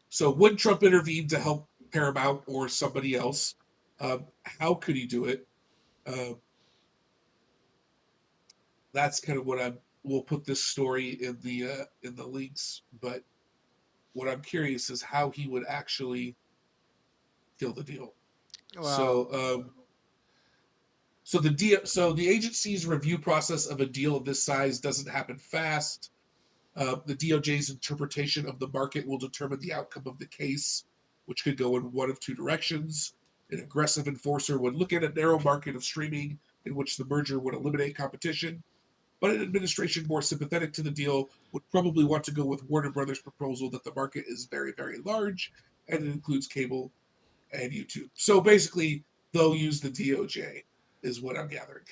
So would Trump intervene to help Paramount or somebody else? How could he do it? Um, that's kind of what I'm. We'll put this story in the links, but what I'm curious is how he would actually kill the deal. Well, So so the agency's review process of a deal of this size doesn't happen fast. The DOJ's interpretation of the market will determine the outcome of the case, which could go in one of two directions. An aggressive enforcer would look at a narrow market of streaming in which the merger would eliminate competition, but an administration more sympathetic to the deal would probably want to go with Warner Brothers' proposal that the market is very, very large and it includes cable and YouTube. So basically, they'll use the DOJ, is what I'm gathering.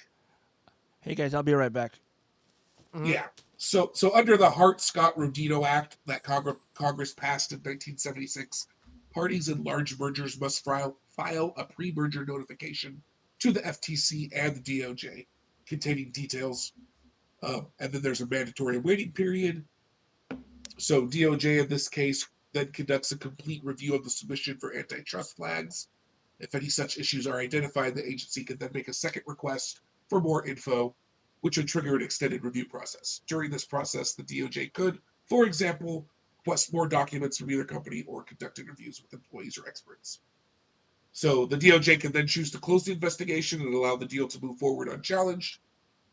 Hey guys, I'll be right back. mhm. Yeah. So under the Hart-Scott-Rodino Act that Congress passed in 1976, parties in large mergers must file a pre-merger notification to the FTC and the DOJ containing details. And then there's a mandatory waiting period. So DOJ in this case then conducts a complete review of the submission for antitrust flags. If any such issues are identified, the agency can then make a second request for more info, which would trigger an extended review process. During this process, the DOJ could, for example, request more documents from either company or conduct interviews with employees or experts. So the DOJ can then choose to close the investigation and allow the deal to move forward unchallenged,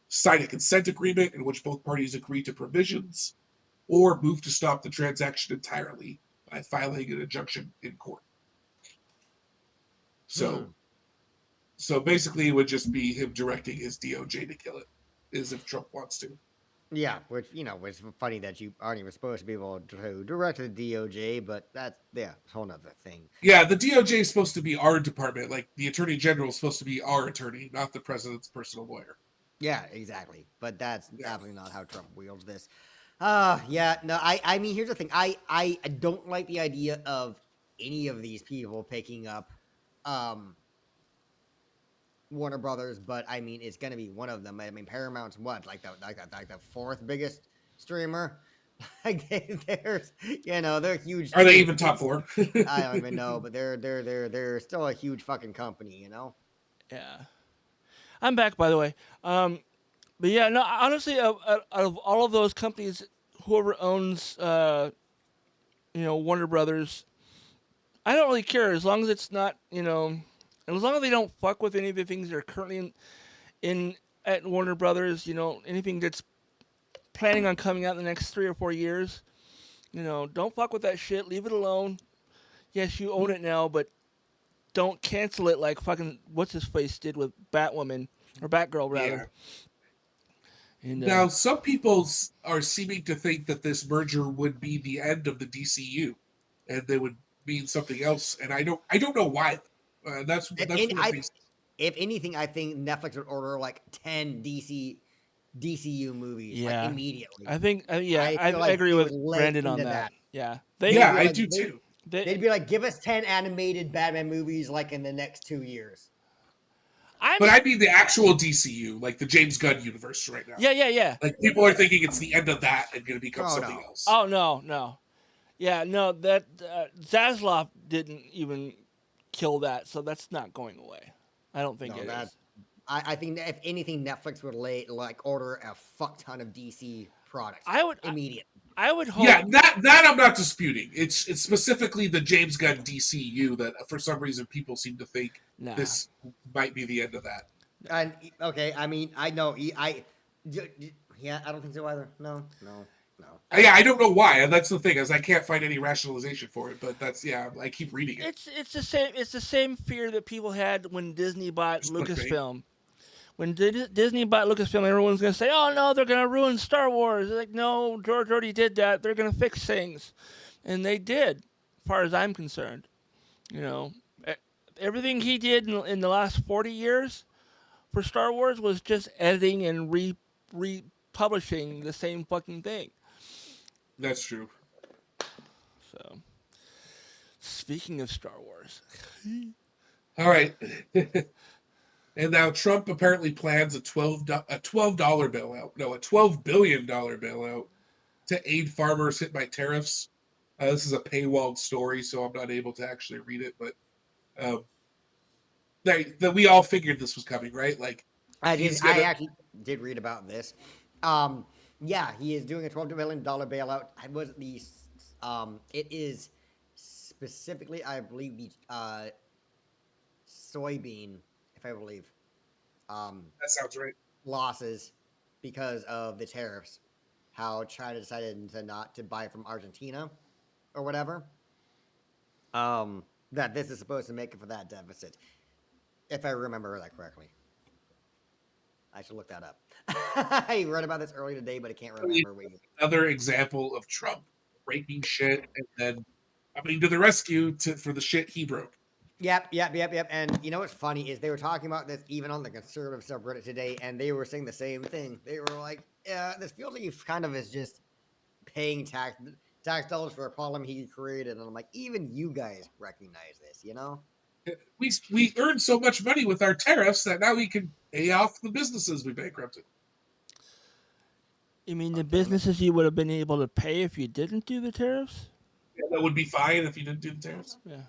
sign a consent agreement in which both parties agree to provisions, or move to stop the transaction entirely by filing an injunction in court. So, so basically, it would just be him directing his DOJ to kill it, is if Trump wants to. Yeah, which it's funny that you aren't even supposed to be able to direct the DOJ, but that's a whole nother thing. Yeah, the DOJ is supposed to be our department. Like the Attorney General is supposed to be our attorney, not the president's personal lawyer. Yeah, exactly. But that's absolutely not how Trump wields this. I mean, here's the thing. I don't like the idea of any of these people picking up Warner Brothers, but I mean, it's gonna be one of them. I mean, Paramount's what, like the fourth biggest streamer. Like there's, they're huge. Are they even top four? I don't even know, but they're still a huge fucking company, Yeah. I'm back, by the way. But yeah, no, honestly, out of all of those companies, whoever owns, Warner Brothers, I don't really care as long as it's not, and as long as they don't fuck with any of the things that are currently in at Warner Brothers, anything that's planning on coming out in the next 3 or 4 years, don't fuck with that shit. Leave it alone. Yes, you own it now, but don't cancel it like fucking what's his face did with Batwoman or Batgirl rather. Yeah. And, now, some people are seeming to think that this merger would be the end of the DCU, and they would mean something else. And I don't know why. That's what if anything, I think Netflix would order like 10 DCU movies like immediately. I think I agree with Brandon on that. Yeah, I do too. They'd be like, give us 10 animated Batman movies like in the next 2 years. But I mean the actual DCU, like the James Gunn universe right now. Yeah. Like people are thinking it's the end of that and going to become something else. Oh no. Yeah, no. That Zaslav didn't even kill that, so that's not going away. I don't think it is. I think if anything, Netflix would order a fuck ton of DC products. Immediately. I would hope. Yeah, that I'm not disputing. It's specifically the James Gunn DCU that for some reason people seem to think this might be the end of that. And okay, I mean, I know I don't think so either. No. Yeah, I don't know why. And that's the thing is I can't find any rationalization for it. But that's I keep reading it. It's the same. It's the same fear that people had when Disney bought Lucasfilm. When Disney bought Lucasfilm, everyone's going to say, oh, no, they're going to ruin Star Wars. They're like, no, George already did that. They're going to fix things. And they did, as far as I'm concerned. Everything he did in the last 40 years for Star Wars was just editing and republishing the same fucking thing. That's true. So, speaking of Star Wars. All right. And now Trump apparently plans a $12 bailout. No, a $12 billion bailout to aid farmers hit by tariffs. This is a paywalled story, so I'm not able to actually read it. But we all figured this was coming, right? Like I actually did read about this. Yeah, he is doing a $12 billion bailout. It is specifically, I believe, the soybean. If I believe. That sounds right. Losses because of the tariffs. How China decided not to buy from Argentina or whatever. That this is supposed to make it for that deficit. If I remember that correctly. I should look that up. I read about this earlier today, but I can't remember. Another example of Trump breaking shit and then coming to the rescue for the shit he broke. Yep. And you know what's funny is they were talking about this even on the conservative subreddit today, and they were saying the same thing. They were like, "Yeah, this feels like he kind of is just paying tax dollars for a problem he created." And I'm like, even you guys recognize this, you know? We earned so much money with our tariffs that now we can pay off the businesses we bankrupted. You mean Oh, the damn it! businesses you would have been able to pay if you didn't do the tariffs? Yeah, that would be fine if you didn't do the tariffs. Yeah.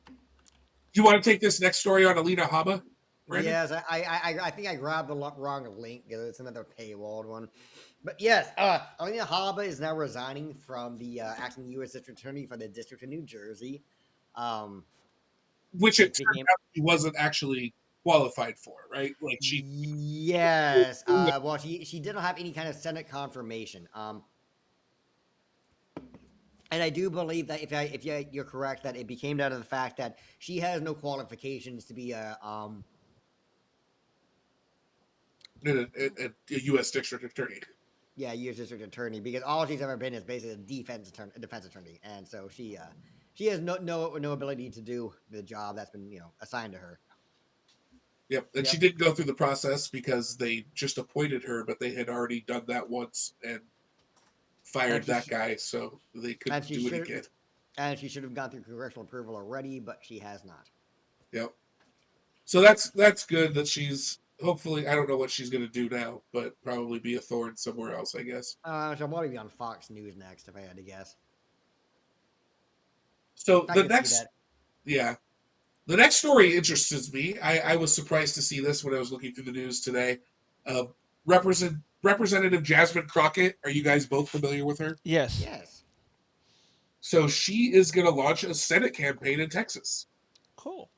Do you want to take this next story on Alina Habba, Brandon? Yes, I think I grabbed the wrong link because it's another paywalled one. But yes, Alina Habba is now resigning from the acting U.S. District Attorney for the District of New Jersey. Um, Which it it turned became out she wasn't actually qualified for, right? Like she. yes. Well, she didn't have any kind of Senate confirmation. And I do believe that you're correct that it became down to the fact that she has no qualifications to be a A U.S. district attorney. yeah U.S. district attorney because all she's ever been is basically a defense attorney, and so she has no ability to do the job that's been assigned to her. Yep, and she Yep, didn't go through the process because they just appointed her, but they had already done that once and and fired that guy, so they and couldn't she do it should again. she should have gone through congressional approval already, but she has not. Yep. So that's good that she's hopefully I don't know what she's gonna do now, but probably be a thorn somewhere else, I guess. She'll probably be on Fox News next, if I had to guess. So I the could see next that. yeah. The next story interests me. I was surprised to see this when I was looking through the news today. Uh, Representative Jasmine Crockett. Are you guys both familiar with her? Yes. Yes. So she is going to launch a Senate campaign in Texas. Cool.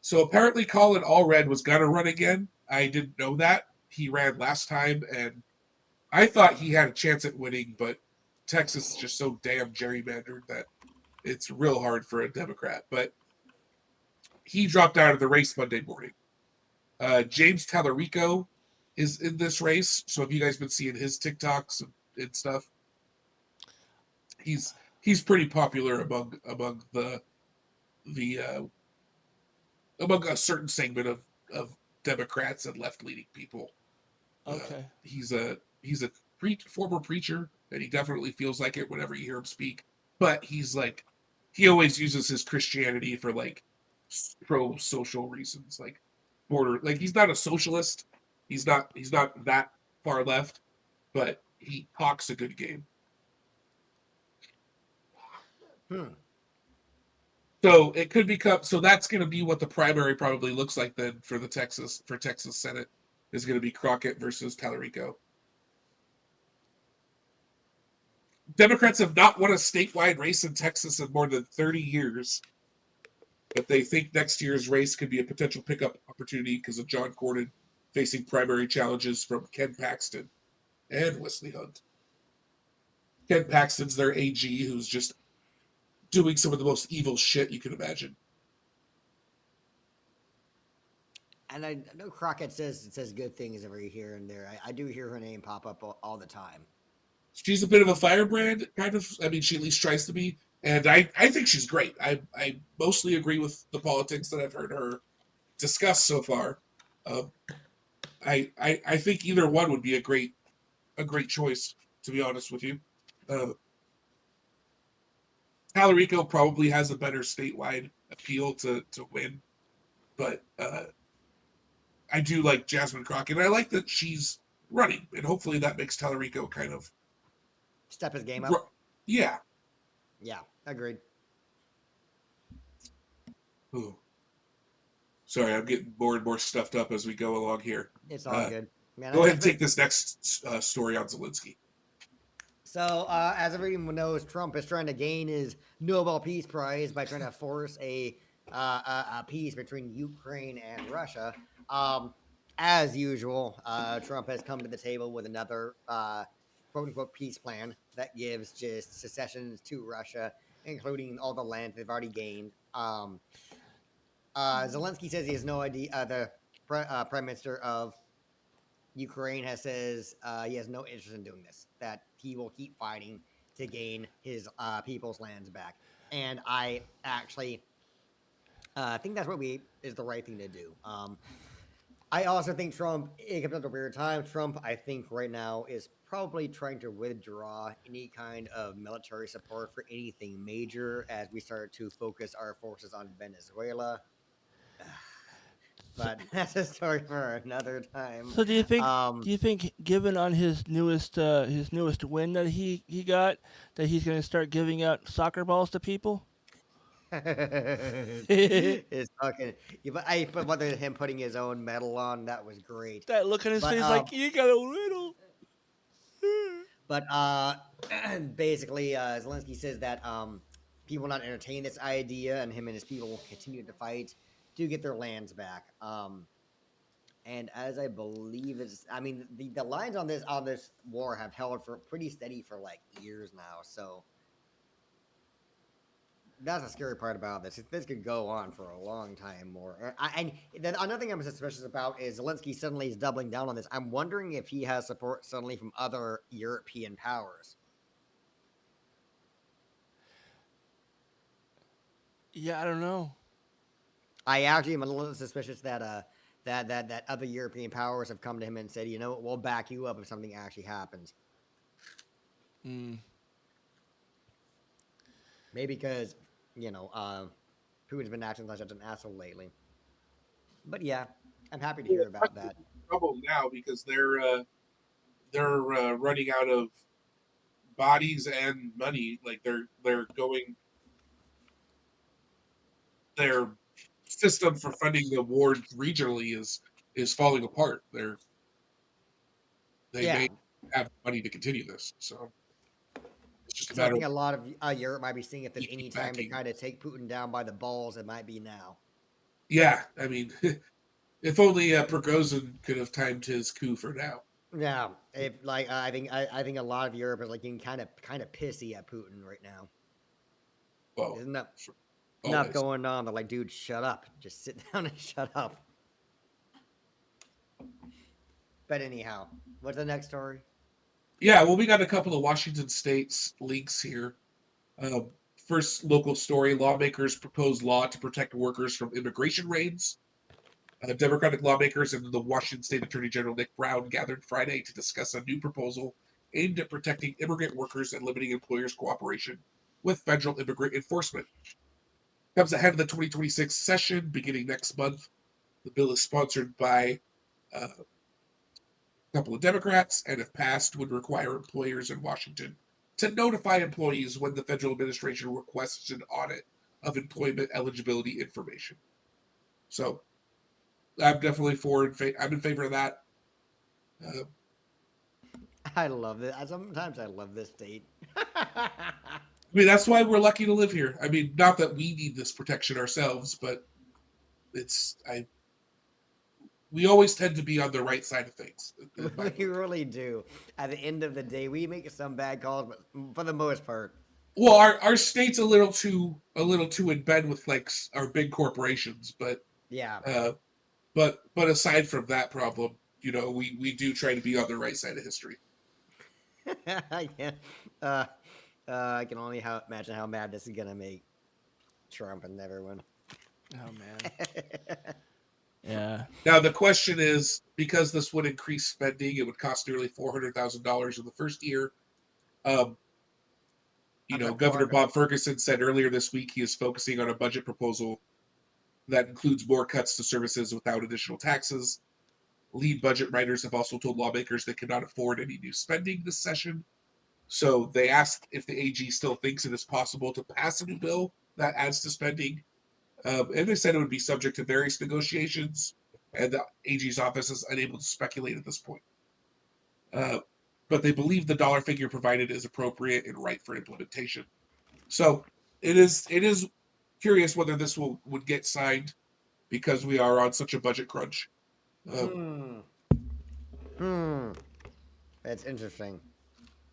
So apparently Colin Allred was going to run again. I didn't know that. He ran last time, and I thought he had a chance at winning, but Texas is just so damn gerrymandered that it's real hard for a Democrat. But he dropped out of the race Monday morning. James Tallarico is in this race. So have you guys been seeing his TikToks and stuff? He's pretty popular among the among a certain segment of Democrats and left leaning people. Okay. He's a former preacher, and he definitely feels like it whenever you hear him speak. But he's like he always uses his Christianity for like pro social reasons, like border. Like he's not a socialist. He's not that far left, but he talks a good game. Hmm. So it could become so that's going to be what the primary probably looks like then for Texas Senate is going to be Crockett versus Tallarico. Democrats have not won a statewide race in Texas in more than 30 years, but they think next year's race could be a potential pickup opportunity because of John Cornyn facing primary challenges from Ken Paxton and Wesley Hunt. Ken Paxton's their AG, who's just doing some of the most evil shit you can imagine. And I know Crockett says good things every here and there. I do hear her name pop up all the time. She's a bit of a firebrand, kind of. I mean, she at least tries to be, and I think she's great. I mostly agree with the politics that I've heard her discuss so far. Um, I think either one would be a great choice, to be honest with you. Uh, Talarico probably has a better statewide appeal to win, but I do like Jasmine Crockett. And I like that she's running, and hopefully that makes Talarico kind of, Step his game up. yeah. Yeah, agreed. Ooh. Sorry, I'm getting more and more stuffed up as we go along here. It's all Uh, good. Man, Go ahead that's and been take this next story on Zelensky. so. As everyone knows, Trump is trying to gain his Nobel Peace Prize by trying to force a peace between Ukraine and Russia. Um, as usual, Trump has come to the table with another quote unquote peace plan that gives just secessions to Russia, including all the land they've already gained. Zelensky says he has no idea. The prime minister of Ukraine has says he has no interest in doing this. That he will keep fighting to gain his people's lands back. And I actually I think that's what is the right thing to do. I also think Trump, it comes at a weird time. Trump, I think right now is probably trying to withdraw any kind of military support for anything major as we start to focus our forces on Venezuela. So, But that's a story for another time. so Um, do you think, given on his newest win that he got, that he's going to start giving out soccer balls to people? That it's fucking. Yeah, but whether him putting his own medal on, that was great. look on his But face, like you got a little. But basically, Zelensky says that people not entertain this idea, and him and his people will continue to fight to get their lands back. And as I believe is, I mean, the lines on this war have held for pretty steady for like years now. So that's the scary part about this. This could go on for a long time more. And then another thing I'm suspicious about is Zelensky suddenly is doubling down on this. I'm wondering if he has support suddenly from other European powers. Yeah, I don't know. I actually am a little suspicious that that other European powers have come to him and said, you know, we'll back you up if something actually happens. Mm. Maybe because Putin's been acting like such an asshole lately. But yeah, I'm happy to hear about that. Trouble now because they're running out of bodies and money. Like they're going their system for funding the war regionally is falling apart. They Yeah, may have money to continue this, so it's just a so I matter think of a lot of Europe might be seeing if there's keep any time to backing. kind of take Putin down by the balls, it might be now. Yeah, I mean, if only Prigozhin could have timed his coup for now. Yeah, if like I think a lot of Europe is like getting kind of pissy at Putin right now. Well, There's enough always. going on. They're like, dude, shut up. Just sit down and shut up. But anyhow, what's the next story? Yeah, well, we got a couple of Washington State's links here. Uh, First local story: lawmakers propose law to protect workers from immigration raids. Democratic lawmakers and the Washington State Attorney General Nick Brown gathered Friday to discuss a new proposal aimed at protecting immigrant workers and limiting employers' cooperation with federal immigrant enforcement. Comes ahead of the 2026 session beginning next month. The bill is sponsored by a couple of Democrats and, if passed, would require employers in Washington to notify employees when the federal administration requests an audit of employment eligibility information. So I'm definitely I'm in favor of that. Uh, I love it. Sometimes I love this state. I mean, that's why we're lucky to live here. I mean, not that we need this protection ourselves, but it's I. We always tend to be on the right side of things, in my We book. really do. At the end of the day, we make some bad calls, but for the most part, Well, our state's a little too in bed with like our big corporations, yeah. uh, but aside from that problem, we do try to be on the right side of history. I can I can only imagine how mad this is gonna make Trump and everyone. Oh man. Yeah. Now the question is, because this would increase spending, it would cost nearly $400,000 in the first year. Um, I'm sorry, Governor Bob Ferguson said earlier this week he is focusing on a budget proposal that includes more cuts to services without additional taxes. Lead budget writers have also told lawmakers they cannot afford any new spending this session. So they asked if the AG still thinks it is possible to pass a new bill that adds to spending. And they said it would be subject to various negotiations, and the AG's office is unable to speculate at this point. Uh, but they believe the dollar figure provided is appropriate and right for implementation. So it is curious whether this would get signed because we are on such a budget crunch. Um, Hmm. Hmm. That's interesting.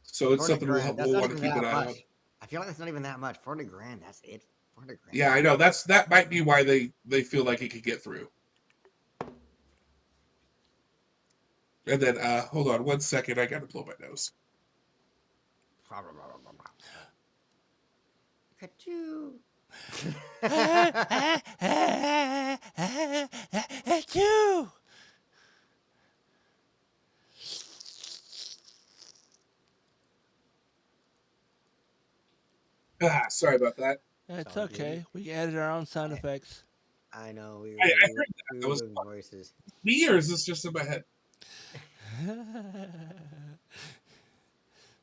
so it's 40 something we'll grand. That's we'll not want to even keep an that eye on. much. I feel like that's not even that much. 40 grand. That's it. 40 grand. Yeah, I know that might be why they feel like it could get through. And then hold on one second, I gotta blow my nose. Achoo. Achoo! Sorry about that. It's all good. okay. We added our own sound effects. I know we I were, heard we were, that. we That were was doing voices. me, or is this just in my head?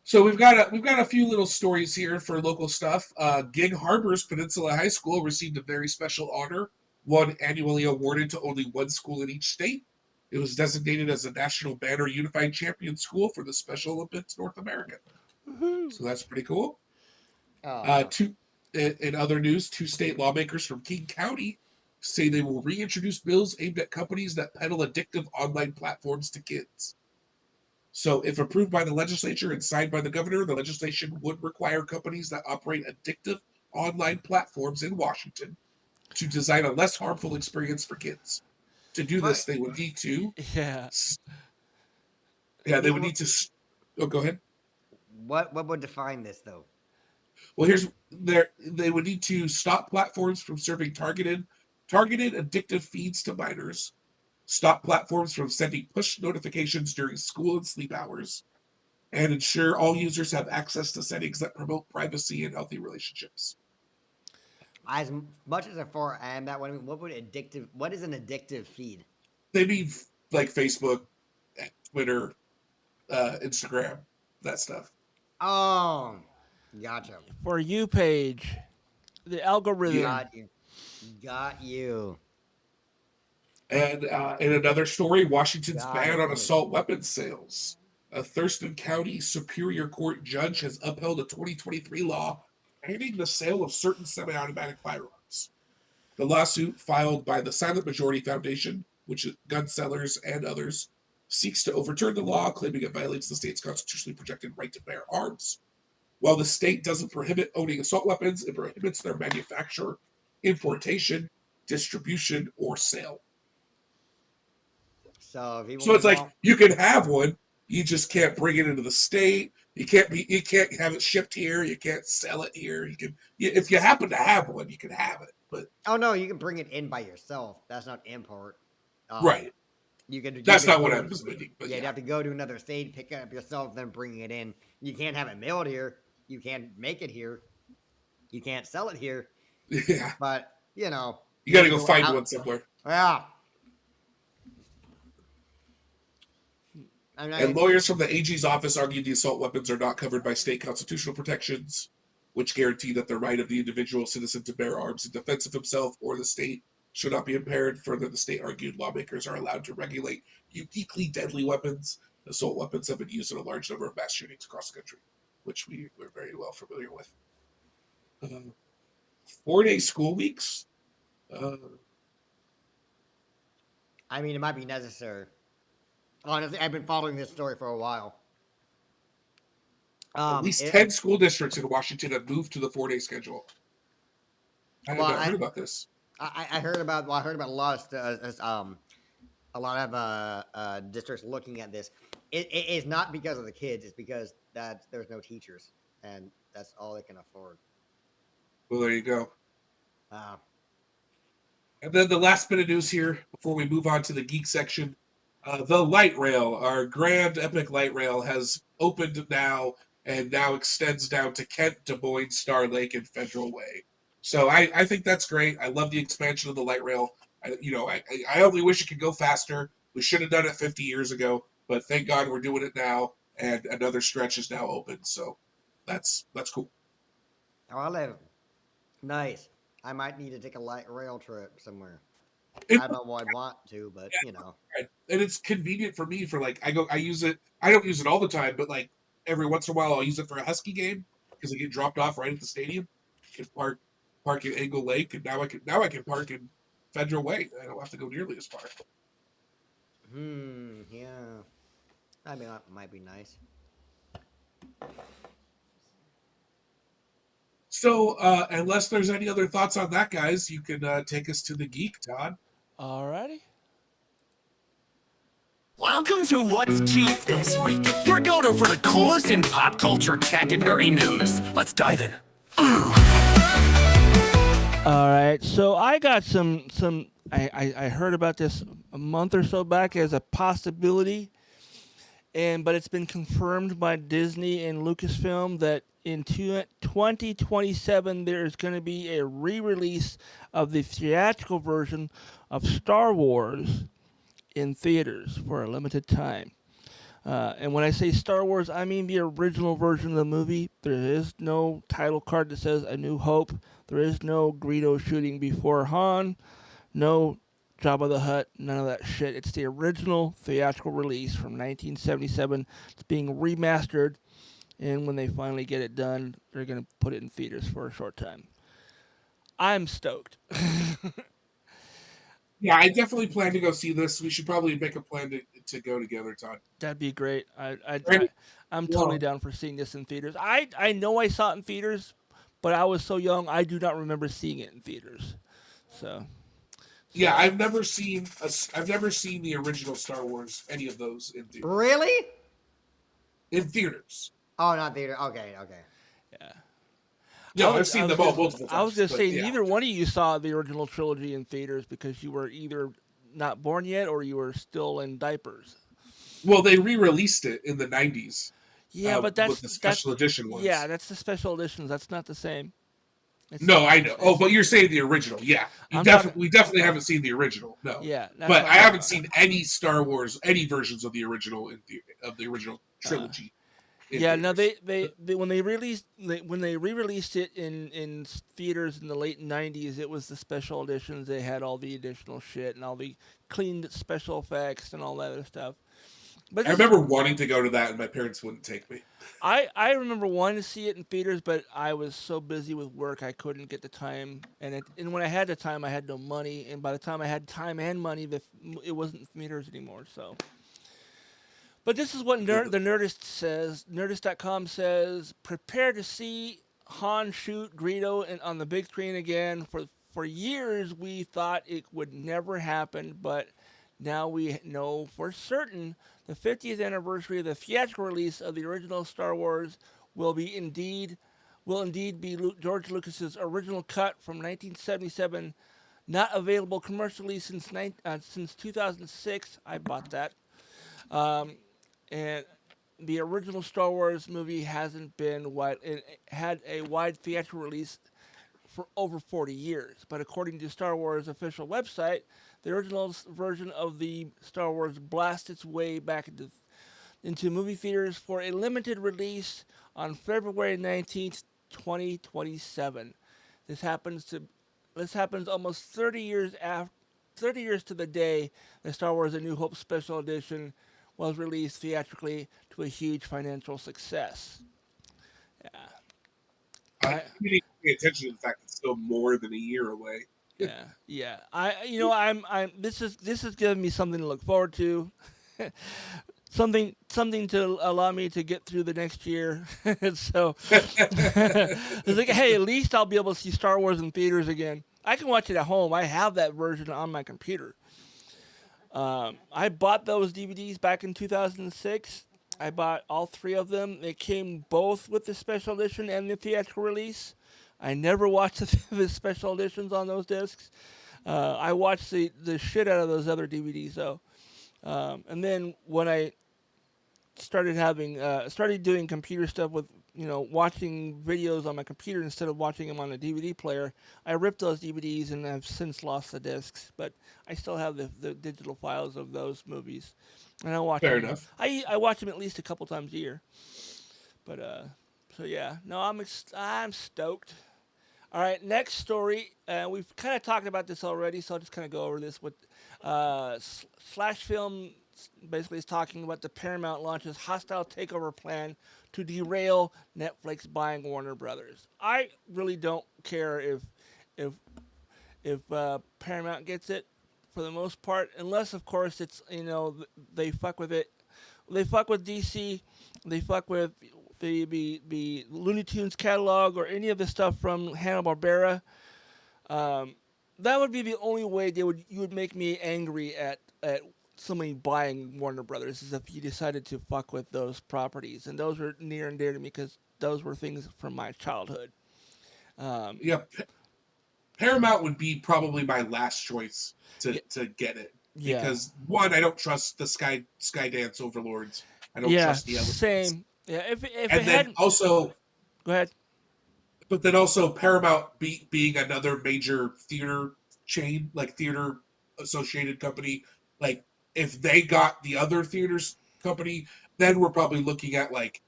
So we've got a few little stories here for local stuff. Gig Harbor's Peninsula High School received a very special honor, one annually awarded to only one school in each state. It was designated as a National Banner Unified Champion School for the Special Olympics North America. Woohoo! So that's pretty cool. Oh, Two in other news, two state lawmakers from King County say they will reintroduce bills aimed at companies that peddle addictive online platforms to kids. So, if approved by the legislature and signed by the governor, the legislation would require companies that operate addictive online platforms in Washington to design a less harmful experience for kids. To do but this, they would need to, Yeah. yeah, they what would need to. Oh, go ahead. what would define this though? Well, here's there. They would need to stop platforms from serving targeted addictive feeds to minors. Stop platforms from sending push notifications during school and sleep hours, and ensure all users have access to settings that promote privacy and healthy relationships. As much as for I am that one, I mean, what would addictive? What is an addictive feed? They mean like Facebook, Twitter, Instagram, that stuff. Oh, gotcha. For you, page, the algorithm. Yeah. Got you. Got you. And in another story, Washington's Got ban it. on assault weapons sales. A Thurston County Superior Court judge has upheld a 2023 law banning the sale of certain semi automatic firearms. The lawsuit, filed by the Silent Majority Foundation, which is gun sellers and others, seeks to overturn the law, claiming it violates the state's constitutionally protected right to bear arms. While the state doesn't prohibit owning assault weapons, it prohibits their manufacture, importation, distribution, or sale. So if people So it's just like want, you can have one, you just can't bring it into the state. You can't have it shipped here. You can't sell it here. If you happen to have one, you can have it. But oh no, you can bring it in by yourself. That's not import. right, You could that's not go what I to, was thinking. But yeah, you'd yeah, have to go to another state, pick it up yourself, then bring it in. You can't have it mailed here. You can't make it here. You can't sell it here. yeah, But you you got have to to go go find out. one somewhere. Yeah. I And mean, lawyers from the AG's office argued the assault weapons are not covered by state constitutional protections, which guarantee that the right of the individual citizen to bear arms in defense of himself or the state should not be impaired. Further, the state argued lawmakers are allowed to regulate uniquely deadly weapons. Assault weapons have been used in a large number of mass shootings across the country, which we're very well familiar with. 4-day school weeks. Uh, I mean, it might be necessary. Honestly, I've been following this story for a while. at least It, 10 school districts in Washington have moved to the 4-day schedule. I have well, not heard about this. I heard about a lot of districts looking at this. It is not because of the kids; it's because that there's no teachers, and that's all they can afford. Well, there you go. Uh, And then the last bit of news here before we move on to the geek section. The light rail, our grand epic light rail, has opened now and now extends down to Kent, Des Moines, Star Lake, and Federal Way. So I think that's great. I love the expansion of the light rail. I only wish it could go faster. We should have done it 50 years ago, but thank God we're doing it now, and another stretch is now open. So that's cool. oh, I live nice. I might need to take a light rail trip somewhere. It- I don't know what I'd want to, but and it's convenient for me for like I use it. I don't use it all the time, but like every once in a while I'll use it for a Husky game because I get dropped off right at the stadium. I can park in Angle Lake, and now I can park in Federal Way. I don't have to go nearly as far. yeah. I mean, that might be nice. So unless there's any other thoughts on that, guys, you can take us to the geek, Todd. Alrighty. Welcome to What's Geek this week. Your go-to for the coolest in pop culture tech and nerdy news. Let's dive in. All right, so I got some. I heard about this a month or so back as a possibility, but it's been confirmed by Disney and Lucasfilm that in 2027 there's going to be a re-release of the theatrical version of Star Wars in theaters for a limited time. And when I say Star Wars, I mean the original version of the movie. There is no title card that says A New Hope. There is no Greedo shooting before Han. No Jabba the Hutt. None of that shit. It's the original theatrical release from 1977. It's being remastered. And when they finally get it done, they're going to put it in theaters for a short time. I'm stoked. Yeah, I definitely plan to go see this. We should probably make a plan to go together, Todd. That'd be great. Randy, I'm totally well, down for seeing this in theaters. I know I saw it in theaters, but I was so young I do not remember seeing it in theaters. So yeah, I've never seen the original Star Wars, any of those in theaters. Really? In theaters. Oh, not theater. Okay, okay. yeah. No, I've seen them all multiple times. I was gonna but say yeah. neither one of you saw the original trilogy in theaters because you were either not born yet or you were still in diapers. Well, they re-released it in the '90s. Yeah, but that's with the special edition ones. Yeah, that's the special editions. That's not the same. No, I know. Oh, but you're saying the original. Yeah, we definitely haven't seen the original. No. Yeah, but I haven't seen any Star Wars, any versions of the original of the original trilogy. Yeah, no, they when they re-released it in theaters in the late '90s, it was the special editions. They had all the additional shit and all the cleaned special effects and all that other stuff. But I remember wanting to go to that, and my parents wouldn't take me. I remember wanting to see it in theaters, but I was so busy with work I couldn't get the time. And when I had the time, I had no money. And by the time I had time and money, it wasn't in theaters anymore. So. But this is what the Nerdist says. Nerdist.com says, prepare to see Han shoot Greedo on the big screen again. For years, we thought it would never happen, but now we know for certain the 50th anniversary of the theatrical release of the original Star Wars will indeed be George Lucas's original cut from 1977, not available commercially since 2006. I bought that. And the original Star Wars movie hasn't been had a wide theatrical release for over 40 years. But according to Star Wars' official website, the original version of the Star Wars blasts its way back into movie theaters for a limited release on February 19th, 2027. This happens almost 30 years to the day the Star Wars A New Hope Special Edition was released theatrically to a huge financial success. Yeah. I need to pay attention to the fact it's still more than a year away. Yeah. I'm. This is giving me something to look forward to. something to allow me to get through the next year. So it's like, hey, at least I'll be able to see Star Wars in theaters again. I can watch it at home. I have that version on my computer. I bought those DVDs back in 2006. I bought all three of them. They came both with the special edition and the theatrical release. I never watched the special editions on those discs. I watched the shit out of those other DVDs though. And then when I started doing computer stuff with watching videos on my computer instead of watching them on a DVD player, I ripped those DVDs and I've since lost the discs, but I still have the digital files of those movies, and I watch Fair them. enough. I watch them at least a couple times a year. But so yeah, no, I'm stoked. All right, next story. We've kind of talked about this already, so I'll just kind of go over this. With Slash Film basically is talking about the Paramount launches hostile takeover plan to derail Netflix buying Warner Brothers. I really don't care if Paramount gets it for the most part, unless of course it's they fuck with it. They fuck with DC. They fuck with the Looney Tunes catalog or any of the stuff from Hanna-Barbera. That would be the only way you would make me angry at somebody buying Warner Brothers, is if you decided to fuck with those properties, and those are near and dear to me because those were things from my childhood. Yep. Paramount would be probably my last choice Yeah, to get it yeah, because one, I don't trust the Skydance overlords. I don't yeah. trust the elements, Same. Yeah. If it and then hadn't, also, go ahead. but then also Paramount being another major theater chain, like theater associated company, like if they got the other theaters company, then we're probably looking at like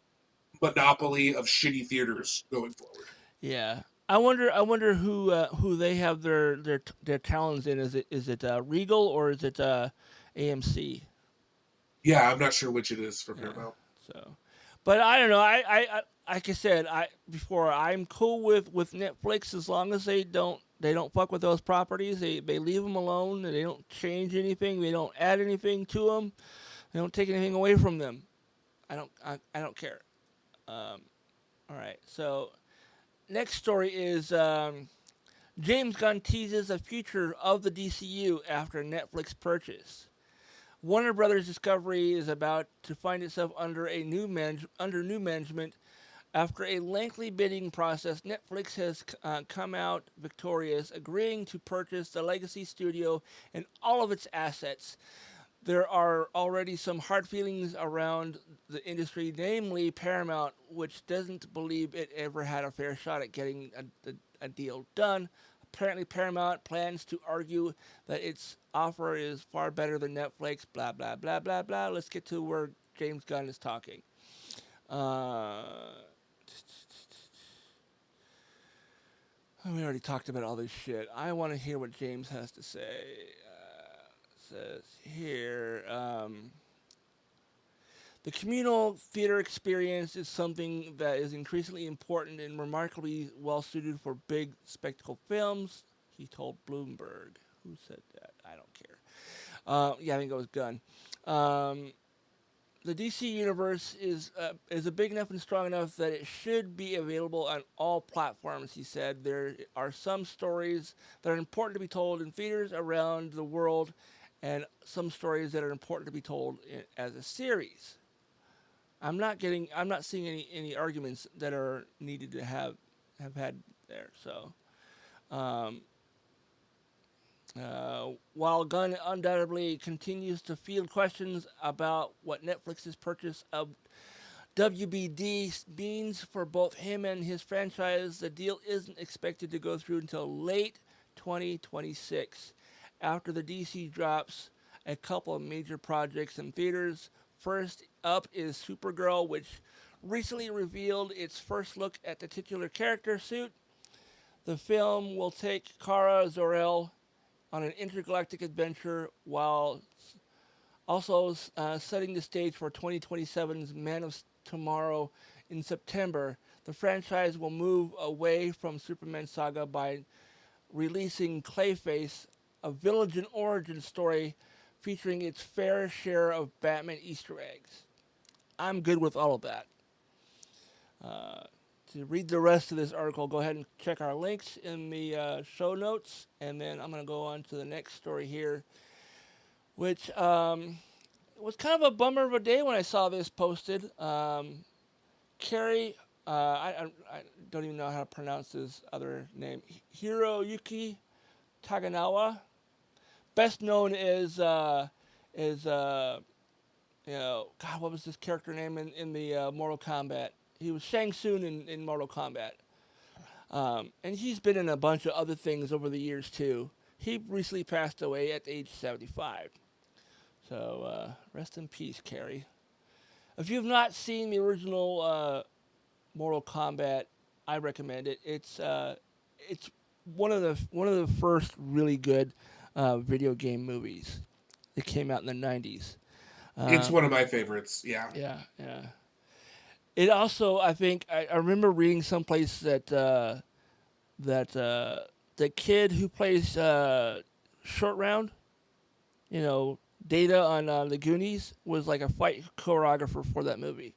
monopoly of shitty theaters going forward. Yeah. I wonder who they have their talents in. Is it Regal or is it AMC? Yeah, I'm not sure which it is for Yeah. Paramount. So, but I don't know. Like I said, I'm cool with Netflix as long as they don't fuck with those properties. They leave them alone. They don't change anything. They don't add anything to them. They don't take anything away from them. I don't care. Um, all right. So next story is James Gunn teases the future of the DCU after Netflix purchase. Warner Brothers Discovery is about to find itself under new management after a lengthy bidding process. Netflix has come out victorious, agreeing to purchase the legacy studio and all of its assets. There are already some hard feelings around the industry, namely Paramount, which doesn't believe it ever had a fair shot at getting a deal done. Apparently, Paramount plans to argue that its offer is far better than Netflix, blah, blah, blah, blah, blah. Let's get to where James Gunn is talking. Uh, we already talked about all this shit. I want to hear what James has to say. Says here. The communal theater experience is something that is increasingly important and remarkably well suited for big spectacle films, he told Bloomberg. Who said that? I don't care. Yeah, I think it was Gunn. Um, the DC universe is a big enough and strong enough that it should be available on all platforms, he said. There are some stories that are important to be told in theaters around the world, and some stories that are important to be told as a series. I'm not seeing any arguments that are needed to have had there. So, um, while Gunn undoubtedly continues to field questions about what Netflix's purchase of WBD means for both him and his franchise, the deal isn't expected to go through until late 2026. After the DC drops a couple of major projects in theaters. First up is Supergirl, which recently revealed its first look at the titular character suit. The film will take Kara Zor-El on an intergalactic adventure while also setting the stage for 2027's Man of Tomorrow in September. The franchise will move away from Superman saga by releasing Clayface, a villain origin story featuring its fair share of Batman Easter eggs. I'm good with all of that. Uh, to read the rest of this article, go ahead and check our links in the show notes, and then I'm going to go on to the next story here, which was kind of a bummer of a day when I saw this posted. Carrie, I don't even know how to pronounce his other name, Hiroyuki Taganawa, best known as God, what was his character name in the Mortal Kombat? He was Shang Tsung in Mortal Kombat. And he's been in a bunch of other things over the years, too. He recently passed away at age 75. So, rest in peace, Carrie. If you've not seen the original Mortal Kombat, I recommend it. It's one of the first really good video game movies that came out in the 90s. It's Uh, one of my favorites. Yeah. yeah, yeah. It also, I think, I remember reading someplace that the kid who plays Short Round, you know, Data on the Goonies, was like a fight choreographer for that movie.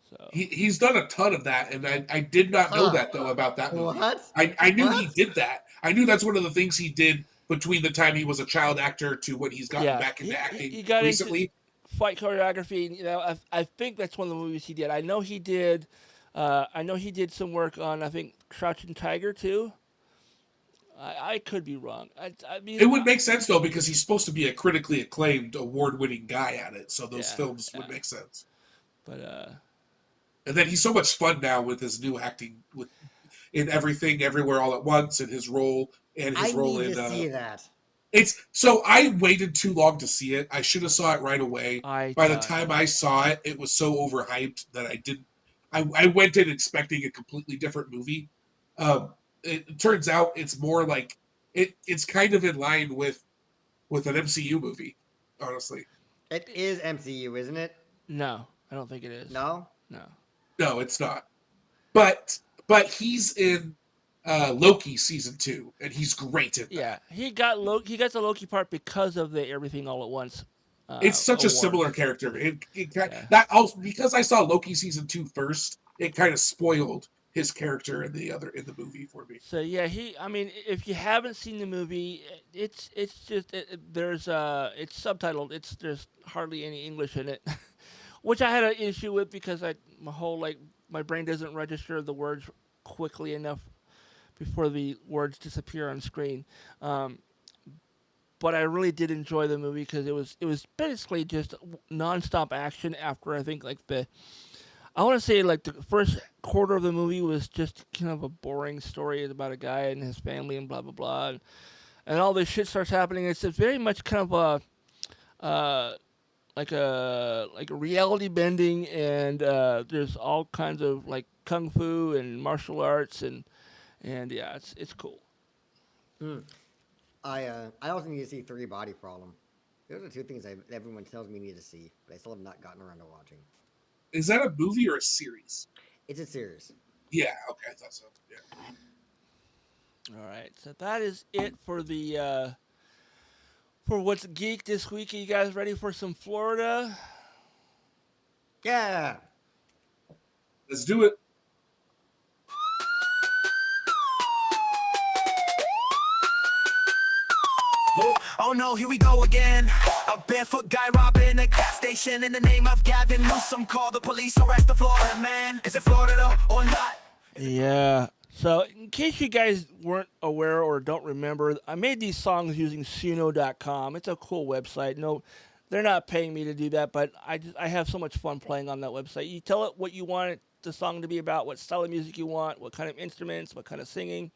So He's done a ton of that, and I did not know Huh. that though about that movie. What? I knew he What? did that. I knew that's one of the things he did between the time he was a child actor to when he's gotten yeah, back into he acting got into recently. fight choreography. You know, I think that's one of the movies he did. I know he did. I know he did some work on I think Crouching Tiger too. I could be wrong. I mean, It would make sense though because he's supposed to be a critically acclaimed, award-winning guy at it, so those yeah, films yeah. would make sense. But And then he's so much fun now with his new acting with in Everything, Everywhere, All at Once, and I his role need to in. see that. It's so I waited too long to see it. I should have saw it right away. I By the thought, time I saw it, it was so overhyped that I didn't. I went in expecting a completely different movie. It turns out it's more like it's kind of in line with an MCU movie, honestly. It is MCU, isn't it? no, I don't think it is. No. No. No, it's not. But but he's in Loki season 2, and he's great in Yeah, that. he got Loki. He got the Loki part because of the Everything All at Once It's such a award. similar character. Yeah. That also because I saw Loki season 2 first, it kind of spoiled his character in the movie for me. So yeah, he. I mean, if you haven't seen the movie, it's just there's it's subtitled. There's hardly any English in it, which I had an issue with because my brain doesn't register the words quickly enough before the words disappear on screen. Um, but I really did enjoy the movie because it was basically just nonstop action after I think like I want to say like the first quarter of the movie was just kind of a boring story about a guy and his family and blah blah blah, and all this shit starts happening. It's very much kind of a reality bending, and there's all kinds of like kung fu and martial arts and yeah, it's cool. I also need to see Three Body Problem. Those are two things everyone tells me I need to see, but I still have not gotten around to watching. Is that a movie or a series? It's a series. Yeah, okay, I thought so. Yeah. All right, so that is it for the for what's geek this week. Are you guys ready for some Florida? Yeah. Let's do it. Oh no, here we go again. A barefoot guy robbing a gas station in the name of Gavin Newsom. Call the police, arrest the Florida man. Is it Florida or not? Yeah. So, in case you guys weren't aware or don't remember, I made these songs using Suno.com. It's a cool website. No, they're not paying me to do that, but I have so much fun playing on that website. You tell it what you want the song to be about, what style of music you want, what kind of instruments, what kind of singing.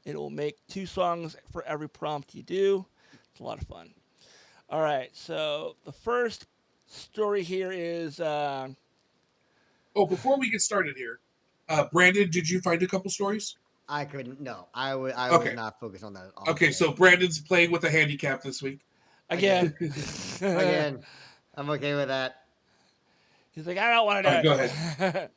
It will make 2 songs for every prompt you do. It's a lot of fun. All right, so the first story here is Oh, before we get started here, Brandon, did you find a couple stories? I couldn't. No, I was Okay. not focused on that at all. Okay, today. so Brandon's playing with a handicap this week. again. Again, I'm okay with that. He's like, I don't want to do All right, it. go ahead.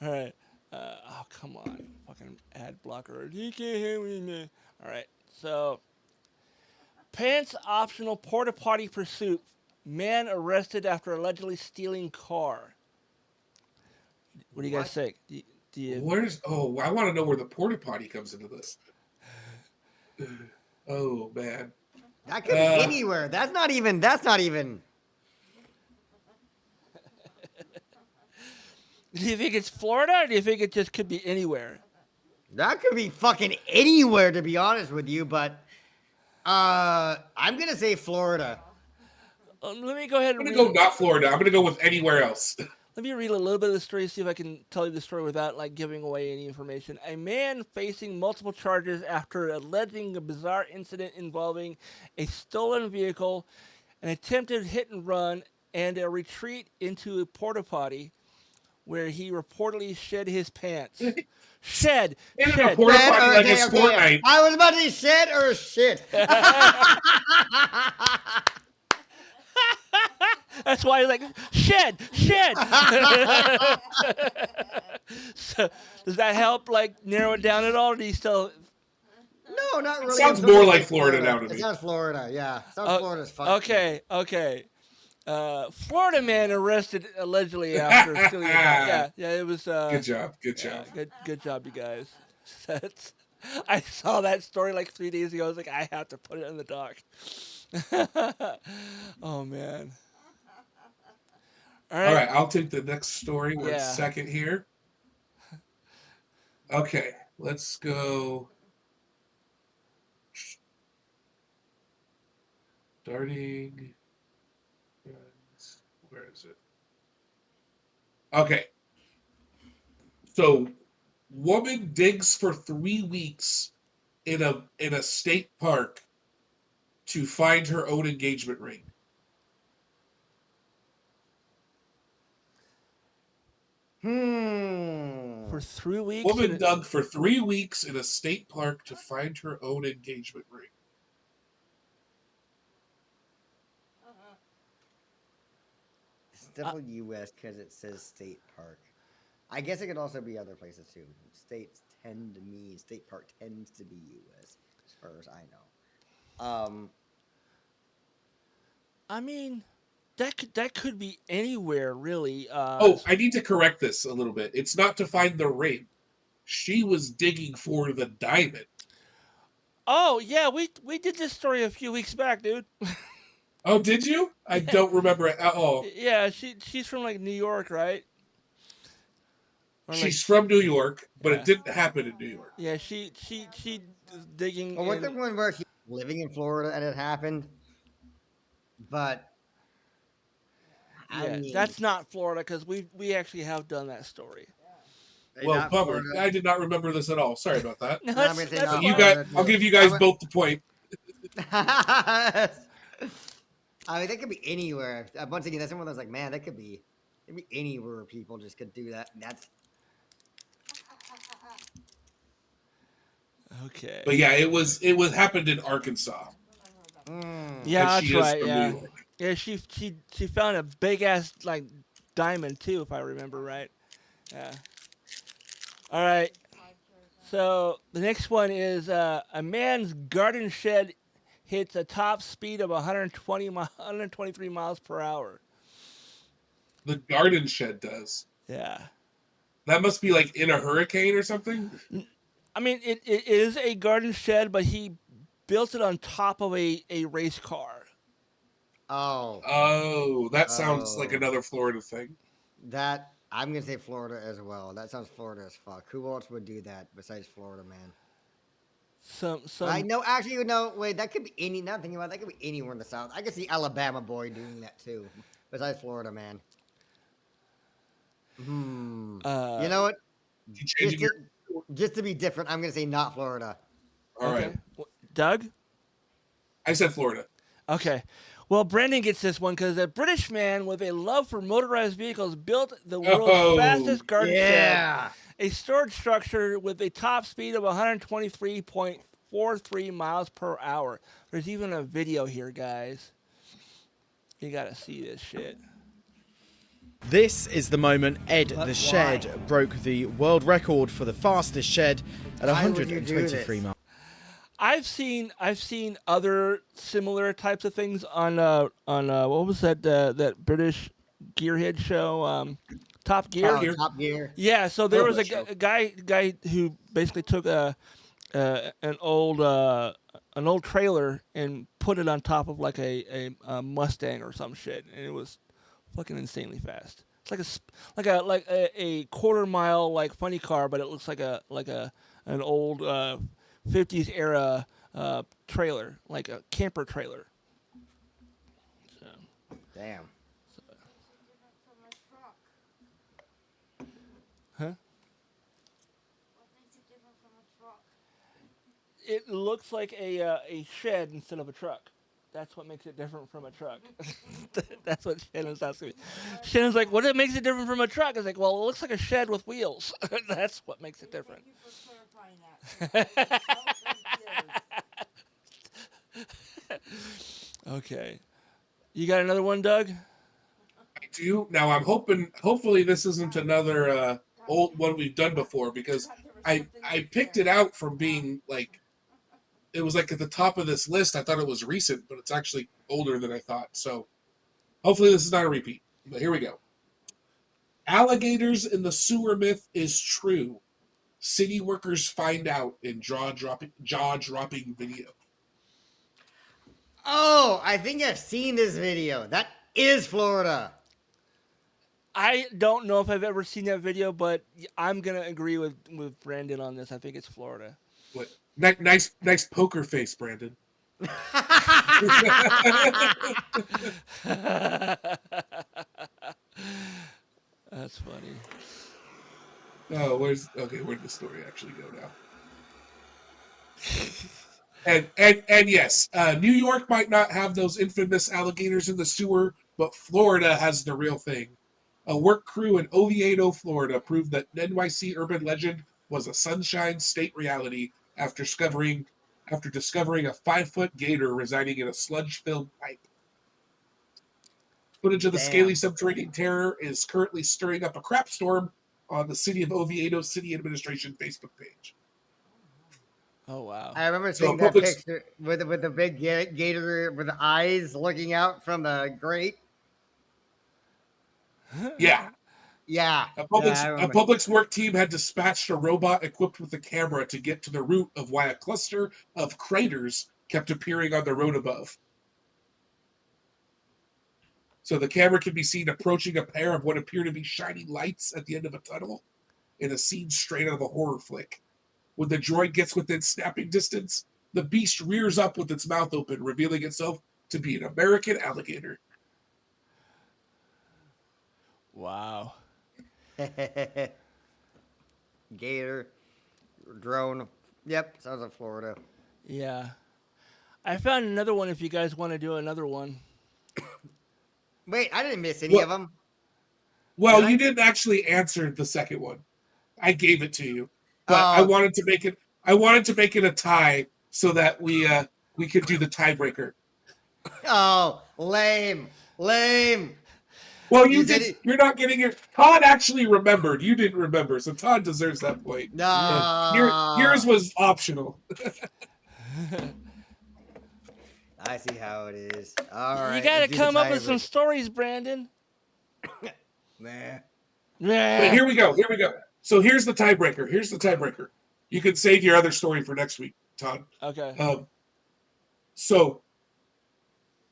All right. Oh, come on. Fucking ad blocker. You can't hear me. All right. So, pants optional porta potty pursuit. Man arrested after allegedly stealing car. What do you guys What? think? Do you, I want to know where the porta potty comes into this. Oh man. That could be anywhere. That's not even. do you think it's Florida or do you think it just could be anywhere? That could be fucking anywhere, to be honest with you. But I'm gonna say Florida. Let me go ahead I'm and gonna read. go not Florida. I'm gonna go with anywhere else. Let me read a little bit of the story, see if I can tell you the story without like giving away any information. A man facing multiple charges after alleging a bizarre incident involving a stolen vehicle, an attempted hit and run, and a retreat into a porta potty where he reportedly shed his pants. Shed. In a Shed. porta potty like it's Fortnite. I was about to say shit or shit. That's why he's like, shed. So, does that help like narrow it down at all? Or do you still No, not really. sounds I'm still more gonna like say Florida now to It me. sounds Florida, yeah. Sounds Florida as fuck. Okay. Florida man arrested allegedly after stealing a car. Yeah, it was. Good job. Good job, you guys. I saw that story like 3 days ago. I was like, I have to put it in the doc. Oh man. All right, I'll take the next story. One Yeah. second here. Okay, let's go. Starting. Where is it? Okay. So, woman digs for 3 weeks in a state park to find her own engagement ring. For 3 weeks. Woman dug for 3 weeks in a state park to find her own engagement ring. It's definitely U.S. because it says state park. I guess it could also be other places too. State park tends to be U.S. as far as I know. I mean, that could be anywhere really. I need to correct this a little bit. It's not to find the ring. She was digging for the diamond. Oh yeah, we did this story a few weeks back, dude. Oh, did you? I don't remember it at all. Yeah, she's from like New York, right? Or She's from New York, but Yeah. it didn't happen in New York. Yeah, she was digging. Well, with the one where she was living in Florida and it happened, but I Yeah, mean, that's not Florida because we actually have done that story. Well, not bummer. Florida. I did not remember this at all. Sorry about that. No, No, I'm gonna say that's not You fine. got. Florida, I'll too. give you guys I'm- both the point. I mean, that could be anywhere. Once again, that's one of those like, man, that could be anywhere people just could do that. And that's Okay. But yeah, it was happened in Arkansas. Yeah, and that's she is right. from Yeah, New York. yeah. She found a big ass like diamond too, if I remember right. Yeah. All right. So the next one is a man's garden shed hits a top speed of 123 miles per hour. The garden shed does. Yeah. That must be like in a hurricane or something. I mean, it is a garden shed, but he built it on top of a race car. Oh, that sounds like Oh. another Florida thing. that. I'm gonna say Florida as well. That sounds Florida as fuck. Who else would do that besides Florida, man? Some I know. Actually, no. Wait, that could be any. Not thinking about it, that could be anywhere in the South. I could see Alabama boy doing that too. Besides Florida, man. You know what? You changing Just to be different, I'm gonna say not Florida. All right. Doug? I said Florida. Okay. Well, Brandon gets this one because a British man with a love for motorized vehicles built the world's fastest garden shed, a storage structure with a top speed of 123.43 miles per hour. There's even a video here, guys. You gotta see this shit. This is the moment Ed But the Shed why? broke the world record for the fastest shed at Why would you do 123 this? miles. I've seen other similar types of things on what was that British gearhead show, Top Gear. Top Gear. Yeah, so there was that a show. guy who basically took an old trailer and put it on top of like a Mustang or some shit, and it was fucking insanely fast. It's like a quarter mile like funny car, but it looks like an old 50s era trailer, like a camper trailer. So. Damn. Huh? It looks like a shed instead of a truck. That's what makes it different from a truck. That's what Shannon's asking me. Shannon's like, what makes it different from a truck? I was like, well, it looks like a shed with wheels. That's what makes it different. Thank you for clarifying that. Okay. You got another one, Doug? I do. Now I'm hopefully this isn't another old one we've done before, because I picked it out from being like, it was like at the top of this list. I thought it was recent, but it's actually older than I thought. So hopefully this is not a repeat. But here we go. Alligators in the sewer myth is true. City workers find out in jaw-dropping video. Oh, I think I've seen this video. That is Florida. I don't know if I've ever seen that video, but I'm going to agree with Brandon on this. I think it's Florida. What? Nice poker face, Brandon. That's funny. Oh, where'd the story actually go now? And yes, New York might not have those infamous alligators in the sewer, but Florida has the real thing. A work crew in Oviedo, Florida, proved that NYC urban legend was a Sunshine State reality after discovering a 5-foot gator residing in a sludge-filled pipe. Footage of the scaly Damn. subterranean terror is currently stirring up a crap storm on the City of Oviedo City Administration Facebook page. Oh wow. I remember So seeing that public, picture with the big gator with the eyes looking out from the grate. yeah, Yeah, A yeah, I a remember. Publix work team had dispatched a robot equipped with a camera to get to the root of why a cluster of craters kept appearing on the road above. So the camera can be seen approaching a pair of what appear to be shining lights at the end of a tunnel in a scene straight out of a horror flick. When the droid gets within snapping distance, the beast rears up with its mouth open, revealing itself to be an American alligator. Wow. Gator, drone. Yep, sounds like Florida. Yeah. I found another one if you guys want to do another one. Wait, I didn't miss any Well, of them. well, Did I? you didn't actually answer the second one. I gave it to you, but I Oh, wanted to make it. I wanted to make it a tie so that we could do the tiebreaker. oh, lame. Well, You you said did. it. You're not getting it. Todd actually remembered. You didn't remember, so Todd deserves that point. Yeah. Yours No, was optional. I see how it is. All You right, got let's to do the come up with some tiebreaker. stories, Brandon. Nah. But Yeah. here we go. Here we go. So here's the tiebreaker. Here's the tiebreaker. You can save your other story for next week, Todd. Okay. So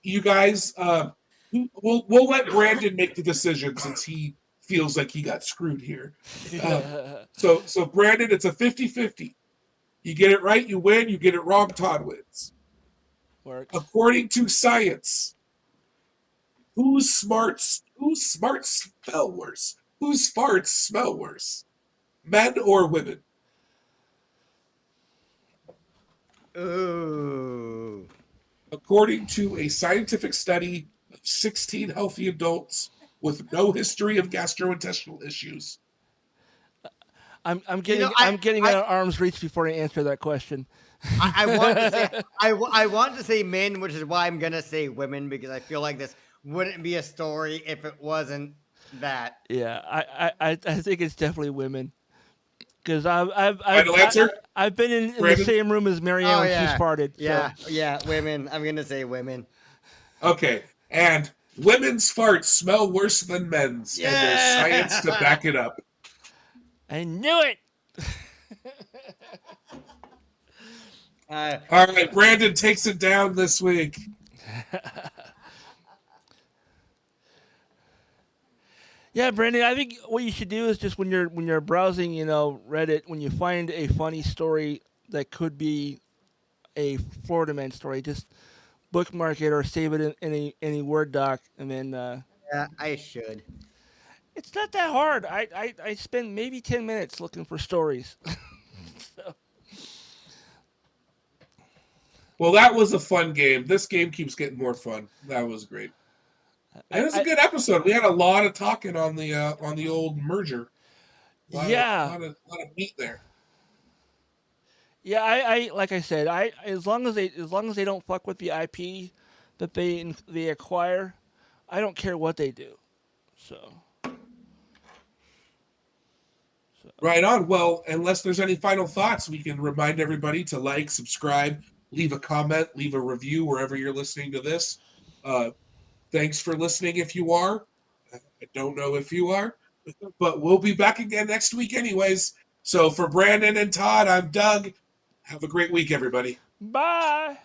you guys, we'll let Brandon make the decision since he feels like he got screwed here. So Brandon, it's a 50-50. You get it right, you win. You get it wrong, Todd wins. Works. According to science, whose smarts smell worse? Whose farts smell worse? Men or women? Ooh. According to a scientific study of 16 healthy adults with no history of gastrointestinal issues. I'm You know, I'm getting I, out of arm's reach before I answer that question. I want to say I want to say men, which is why I'm gonna say women because I feel like this wouldn't be a story if it wasn't that. Yeah, I think it's definitely women. Because Final answer, I've been in the Brandon? same room as Marianne Oh when yeah, she's farted. yeah, women. I'm gonna say women. Okay, and women's farts smell worse than men's, and there's science to back it up. I knew it. Uh, All right, Brandon takes it down this week. Yeah, Brandon. I think what you should do is just when you're browsing, Reddit, when you find a funny story that could be a Florida man story, just bookmark it or save it in any Word doc, and then yeah, I should. it's not that hard. I spend maybe 10 minutes looking for stories. So, Well, that was a fun game. This game keeps getting more fun. That was great. And it was a good episode. We had a lot of talking on the old merger. A yeah. lot of meat there. Yeah, I like I said, I as long as they don't fuck with the IP that they acquire, I don't care what they do. So Right on. Well, unless there's any final thoughts, we can remind everybody to like, subscribe, leave a comment, leave a review wherever you're listening to this. Thanks for listening if you are. I don't know if you are, but we'll be back again next week anyways. So for Brandon and Todd, I'm Doug. Have a great week, everybody. bye.